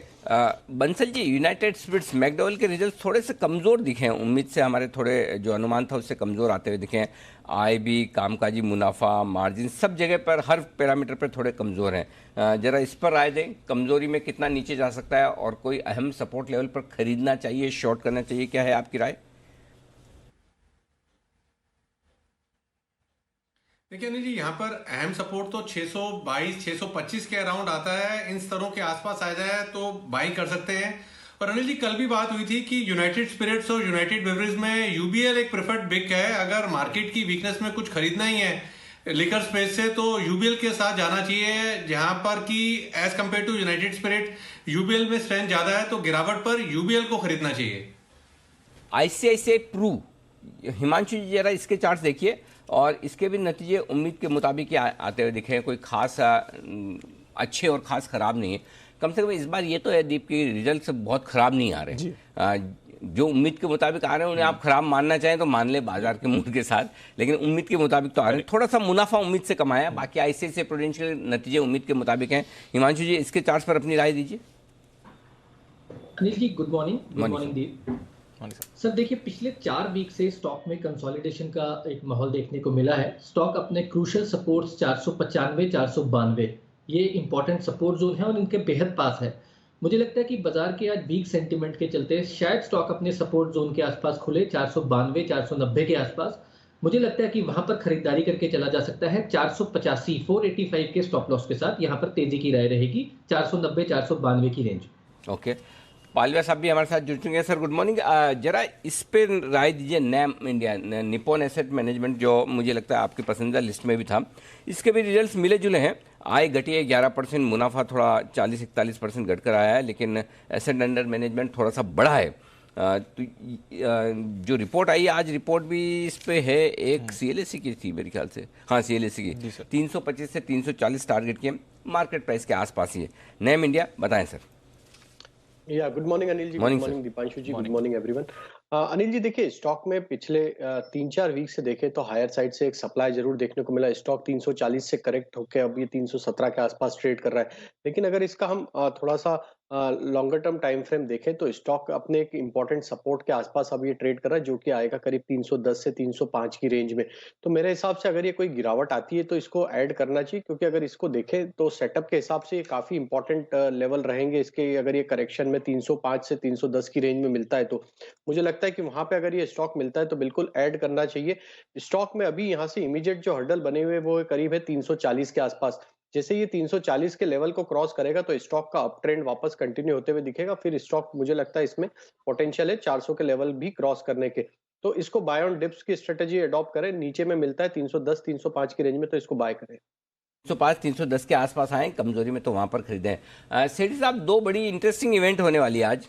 Bansal ji, United spirits McDowell के रिजल्ट थोड़े से कमजोर दिखे हैं, उम्मीद से हमारे थोड़े जो अनुमान था उससे कमजोर आते हुए दिखे हैं। आय भी, कामकाजी मुनाफा, मार्जिन सब जगह पर हर पैरामीटर पर थोड़े कमजोर हैं। जरा इस पर राय दें, कमजोरी में कितना नीचे जा सकता है और कोई अहम सपोर्ट लेवल पर खरीदना चाहिए, शॉर्ट करना चाहिए, क्या है आपकी राय? देखिए अनिल जी, यहाँ पर अहम सपोर्ट तो 622 625 के अराउंड आता है। इन स्तरों के आसपास आ जाए तो बाई कर सकते हैं। और अनिल जी, कल भी बात हुई थी कि यूनाइटेड स्पिरिट्स और यूनाइटेड बेवरेज में यूबीएल एक प्रेफर्ड बिक है। अगर मार्केट की वीकनेस में कुछ खरीदना ही है लिकर स्पेस से तो यूबीएल के साथ जाना चाहिए, जहां पर कि as compare to United Spirit UBL में स्ट्रेंथ ज्यादा है, तो गिरावट पर यूबीएल को खरीदना चाहिए। आईसीआईसीआई प्रू, हिमांशु जी जरा इसके चार्ट्स देखिए और इसके भी नतीजे उम्मीद के मुताबिक ही आते हुए दिखे हैं। कोई खास अच्छे और खास खराब नहीं है। कम से कम इस बार ये तो है दीप की रिजल्ट बहुत खराब नहीं आ रहे। जो उम्मीद के मुताबिक आ रहे हैं उन्हें आप खराब मानना चाहें तो मान ले बाजार के मूड के साथ, लेकिन उम्मीद के मुताबिक तो आ रहे हैं। थोड़ा सा मुनाफा उम्मीद से कमाया, बाकी आईसीआईसीआई प्रूडेंशियल नतीजे उम्मीद के मुताबिक हैं। हिमांशु जी, इसके चार्ट्स पर अपनी राय दीजिए। Anil ji, good morning. Good morning दीप सर। देखिए, पिछले 4 वीक से स्टॉक में कंसोलिडेशन का एक माहौल देखने को मिला है। स्टॉक अपने क्रूशियल सपोर्ट्स 495 492 ये इंपॉर्टेंट सपोर्ट जोन है और इनके बेहद पास है। मुझे लगता है कि बाजार के आज वीक सेंटीमेंट के चलते शायद स्टॉक अपने सपोर्ट जोन के आसपास खुले 492 490 के आसपास। मुझे लगता है कि वहां पर खरीदारी करके चला जा सकता है 485 485 के स्टॉप लॉस के साथ। यहां पर तेजी की राय रहेगी 490 492 की रेंज। ओके, पालविया साहब भी हमारे साथ जुड़ चुके हैं। सर गुड मॉर्निंग, जरा इस पे राय दीजिए। NAM India, Nippon asset management, जो मुझे लगता है आपकी पसंदीदा लिस्ट में भी था, इसके भी रिजल्ट्स मिले जुले हैं। आय घटी है 11%, मुनाफा थोड़ा 40-41% घटकर आया है, लेकिन एसेट अंडर मैनेजमेंट थोड़ा सा बढ़ा है। तो जो रिपोर्ट आई आज, रिपोर्ट भी इस पे है, एक सीएलएससी की थी मेरे ख्याल से, हाँ सीएलएससी की, 325 से 340 टारगेट के, मार्केट प्राइस के आसपास ही है। नैम इंडिया बताएं सर। या good morning Anil ji, good morning Deepanshu जी, good morning everyone. Anil ji देखिए, स्टॉक में पिछले 3-4 वीक से देखें तो हायर साइड से एक सप्लाई जरूर देखने को मिला। स्टॉक 340 से करेक्ट होकर अब ये 317 के आसपास ट्रेड कर रहा है। लेकिन अगर इसका हम थोड़ा सा लॉन्गर टर्म टाइम फ्रेम देखें तो स्टॉक अपने एक इंपॉर्टेंट सपोर्ट के आसपास अब ये ट्रेड कर रहा है, जो कि आएगा करीब 310 से 305 की रेंज में। तो मेरे हिसाब से अगर ये कोई गिरावट आती है तो इसको ऐड करना चाहिए, क्योंकि अगर इसको देखें तो सेटअप के हिसाब से ये काफी इंपॉर्टेंट लेवल रहेंगे इसके। अगर ये करेक्शन में 305 से 310 की रेंज में मिलता है तो मुझे लगता है कि वहां पे अगर ये स्टॉक मिलता है तो बिल्कुल ऐड करना चाहिए। स्टॉक में अभी यहाँ से इमीडिएट जो हर्डल बने हुए वो करीब है 340 के आसपास। जैसे ये 340 के लेवल को क्रॉस करेगा तो स्टॉक का अप ट्रेंड वापस कंटिन्यू होते हुए दिखेगा। फिर स्टॉक मुझे लगता है इसमें पोटेंशियल है 400 के लेवल भी क्रॉस करने के। तो इसको बाय ऑन डिप्स की स्ट्रेटेजी अडॉप्ट करें। नीचे में मिलता है 310 305 की रेंज में, तो इसको बाय करें। 305-310 के आसपास आए, कमजोरी में तो वहां पर खरीदें। सेठी साहब, 2 बड़ी इंटरेस्टिंग इवेंट होने वाली है आज।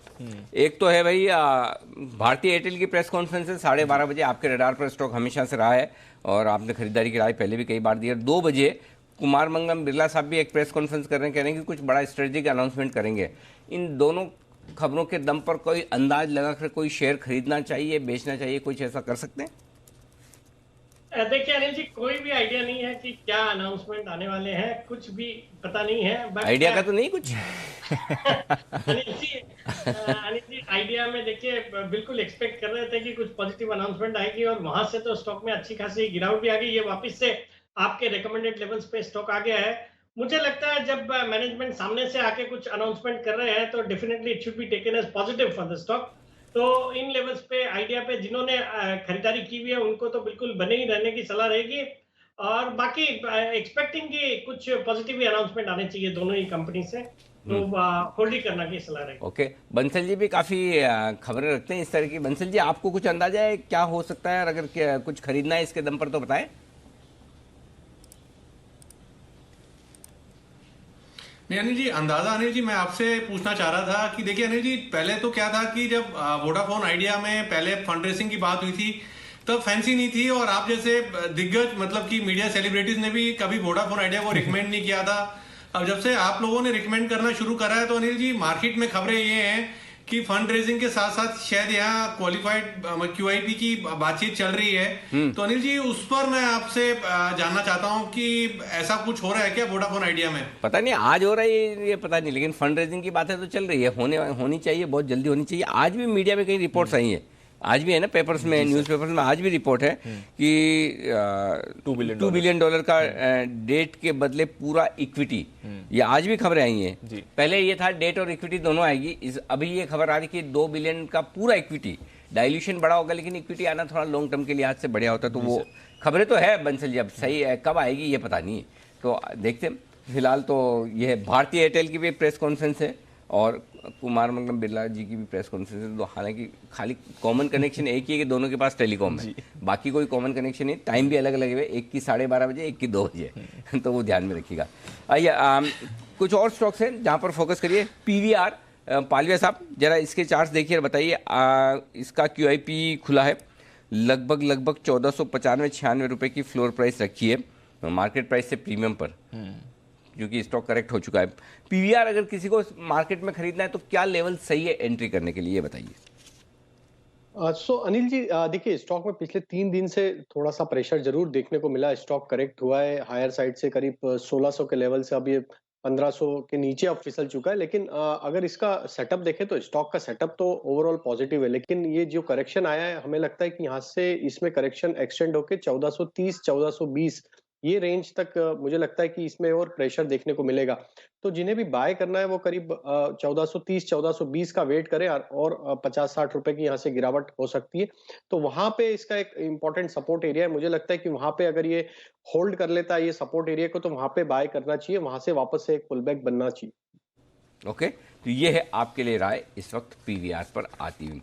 एक तो है भाई भारतीय एयरटेल की प्रेस कॉन्फ्रेंस है 12:30 बजे। आपके रडार पर स्टॉक हमेशा से रहा है और आपने खरीदारी की राय पहले भी कई बार दी है। 2 बजे कुमार मंगलम बिरला साहब भी एक प्रेस कॉन्फ्रेंस कर रहे हैं, कह रहे हैं कि कुछ बड़ा स्ट्रेटेजिक अनाउंसमेंट करेंगे। इन दोनों खबरों के दम पर कोई अंदाज लगाकर कोई शेयर खरीदना चाहिए, बेचना चाहिए, कुछ ऐसा कर सकते हैं? देखिए अनिल जी, कोई भी आइडिया नहीं है कि क्या अनाउंसमेंट आने वाले हैं, कुछ भी पता नहीं है। बट आइडिया का तो नहीं कुछ अनिल जी आइडिया में देखिए बिल्कुल एक्सपेक्ट कर रहे थे कि कुछ पॉजिटिव अनाउंसमेंट आएगी, और वहां से तो स्टॉक में अच्छी खासी गिरावट भी आ गई। ये वापस से आपके रिकमेंडेड लेवल्स पे स्टॉक आ गया है। मुझे लगता है जब मैनेजमेंट सामने से आके कुछ अनाउंसमेंट कर रहे हैं तो definitely it should be taken as positive for the stock. तो इन लेवल्स पे आइडिया पे जिन्होंने खरीदारी की हुई है उनको तो बिल्कुल बने ही रहने की सलाह रहेगी, और बाकी एक्सपेक्टिंग कि कुछ पॉजिटिव अनाउंसमेंट आने चाहिए दोनों ही कंपनी से, तो होल्ड ही करना की सलाह रहेगी। ओके, बंसल जी भी काफी खबरें रखते हैं इस तरह की। बंसल जी, आपको कुछ अंदाजा है क्या हो सकता है, और अगर कुछ खरीदना है इसके दम पर तो बताएं। नहीं अनिल जी, अंदाजा अनिल जी मैं आपसे पूछना चाह रहा था कि देखिए अनिल जी, पहले तो क्या था कि जब वोडाफोन आइडिया में पहले फंड रेसिंग की बात हुई थी तब फैंसी नहीं थी, और आप जैसे दिग्गज मतलब कि मीडिया सेलिब्रिटीज ने भी कभी वोडाफोन आइडिया को रिकमेंड नहीं किया था। अब जब से आप लोगों ने रिकमेंड करना शुरू करा है तो अनिल जी मार्केट में खबरें ये हैं कि फंड रेजिंग के साथ साथ शायद यहाँ क्वालिफाइड QIP की बातचीत चल रही है। तो अनिल जी उस पर मैं आपसे जानना चाहता हूँ कि ऐसा कुछ हो रहा है क्या वोडाफोन आइडिया में? पता नहीं आज हो रहा है ये पता नहीं, लेकिन फंड रेजिंग की बातें तो चल रही है, होनी चाहिए, बहुत जल्दी होनी चाहिए। आज भी मीडिया में कई रिपोर्ट्स आई है, आज भी है ना पेपर्स में, न्यूज़पेपर्स में आज भी रिपोर्ट है कि $2 बिलियन का डेट के बदले पूरा इक्विटी, ये आज भी खबरें आई हैं। पहले ये था डेट और इक्विटी दोनों आएगी, अभी ये खबर आ रही कि $2 बिलियन का पूरा इक्विटी। डाइल्यूशन बड़ा होगा लेकिन इक्विटी आना थोड़ा लॉन्ग टर्म के लिहाज से बढ़िया होता है। तो वो खबरें तो है बंसल जी, अब सही है कब आएगी ये पता नहीं है, तो देखते हैं। फिलहाल तो ये भारतीय एयरटेल की भी प्रेस कॉन्फ्रेंस है और कुमार मंगलम बिरला जी की भी प्रेस कॉन्फ्रेंस है। तो हालांकि खाली कॉमन कनेक्शन एक ही है कि दोनों के पास टेलीकॉम है, बाकी कोई कॉमन कनेक्शन नहीं। टाइम भी अलग अलग है, एक की 12:30 बजे, एक की 2 बजे तो वो ध्यान में रखिएगा। आइए कुछ और स्टॉक्स हैं जहाँ पर फोकस करिए। PVR, पालविया साहब जरा इसके चार्ट्स देखिए और बताइए। इसका QIP खुला है, लगभग 1495-96 रुपये की फ्लोर प्राइस रखी है, मार्केट प्राइस से प्रीमियम पर, क्योंकि स्टॉक करेक्ट हो चुका है। PVR अगर किसी को मार्केट में खरीदना है तो क्या लेवल सही है एंट्री करने के लिए, ये बताइए। सो अनिल जी देखिए, स्टॉक में पिछले 3 दिन से थोड़ा सा प्रेशर जरूर देखने को मिला। स्टॉक करेक्ट हुआ है हायर साइड से, करीब 1600 के लेवल से अब ये 1500 के नीचे अब फिसल चुका है। लेकिन अगर इसका सेटअप देखें तो स्टॉक का सेटअप तो ओवरऑल पॉजिटिव है, लेकिन ये जो करेक्शन आया है हमें लगता है कि यहाँ से इसमें करेक्शन एक्सटेंड होकर 1430-1420 ये रेंज तक मुझे लगता है कि इसमें और प्रेशर देखने को मिलेगा। तो जिन्हें भी बाय करना है वो करीब 1430-1420 का वेट करें, और 50-60 रुपए की यहाँ से गिरावट हो सकती है। तो वहां पे इसका एक इंपॉर्टेंट सपोर्ट एरिया है, मुझे लगता है कि वहां पे अगर ये होल्ड कर लेता है ये सपोर्ट एरिया को तो वहां पे बाय करना चाहिए, वहां से वापस से एक पुल बैक बनना चाहिए। ओके, तो ये है आपके लिए राय इस वक्त PVR पर आती हुई।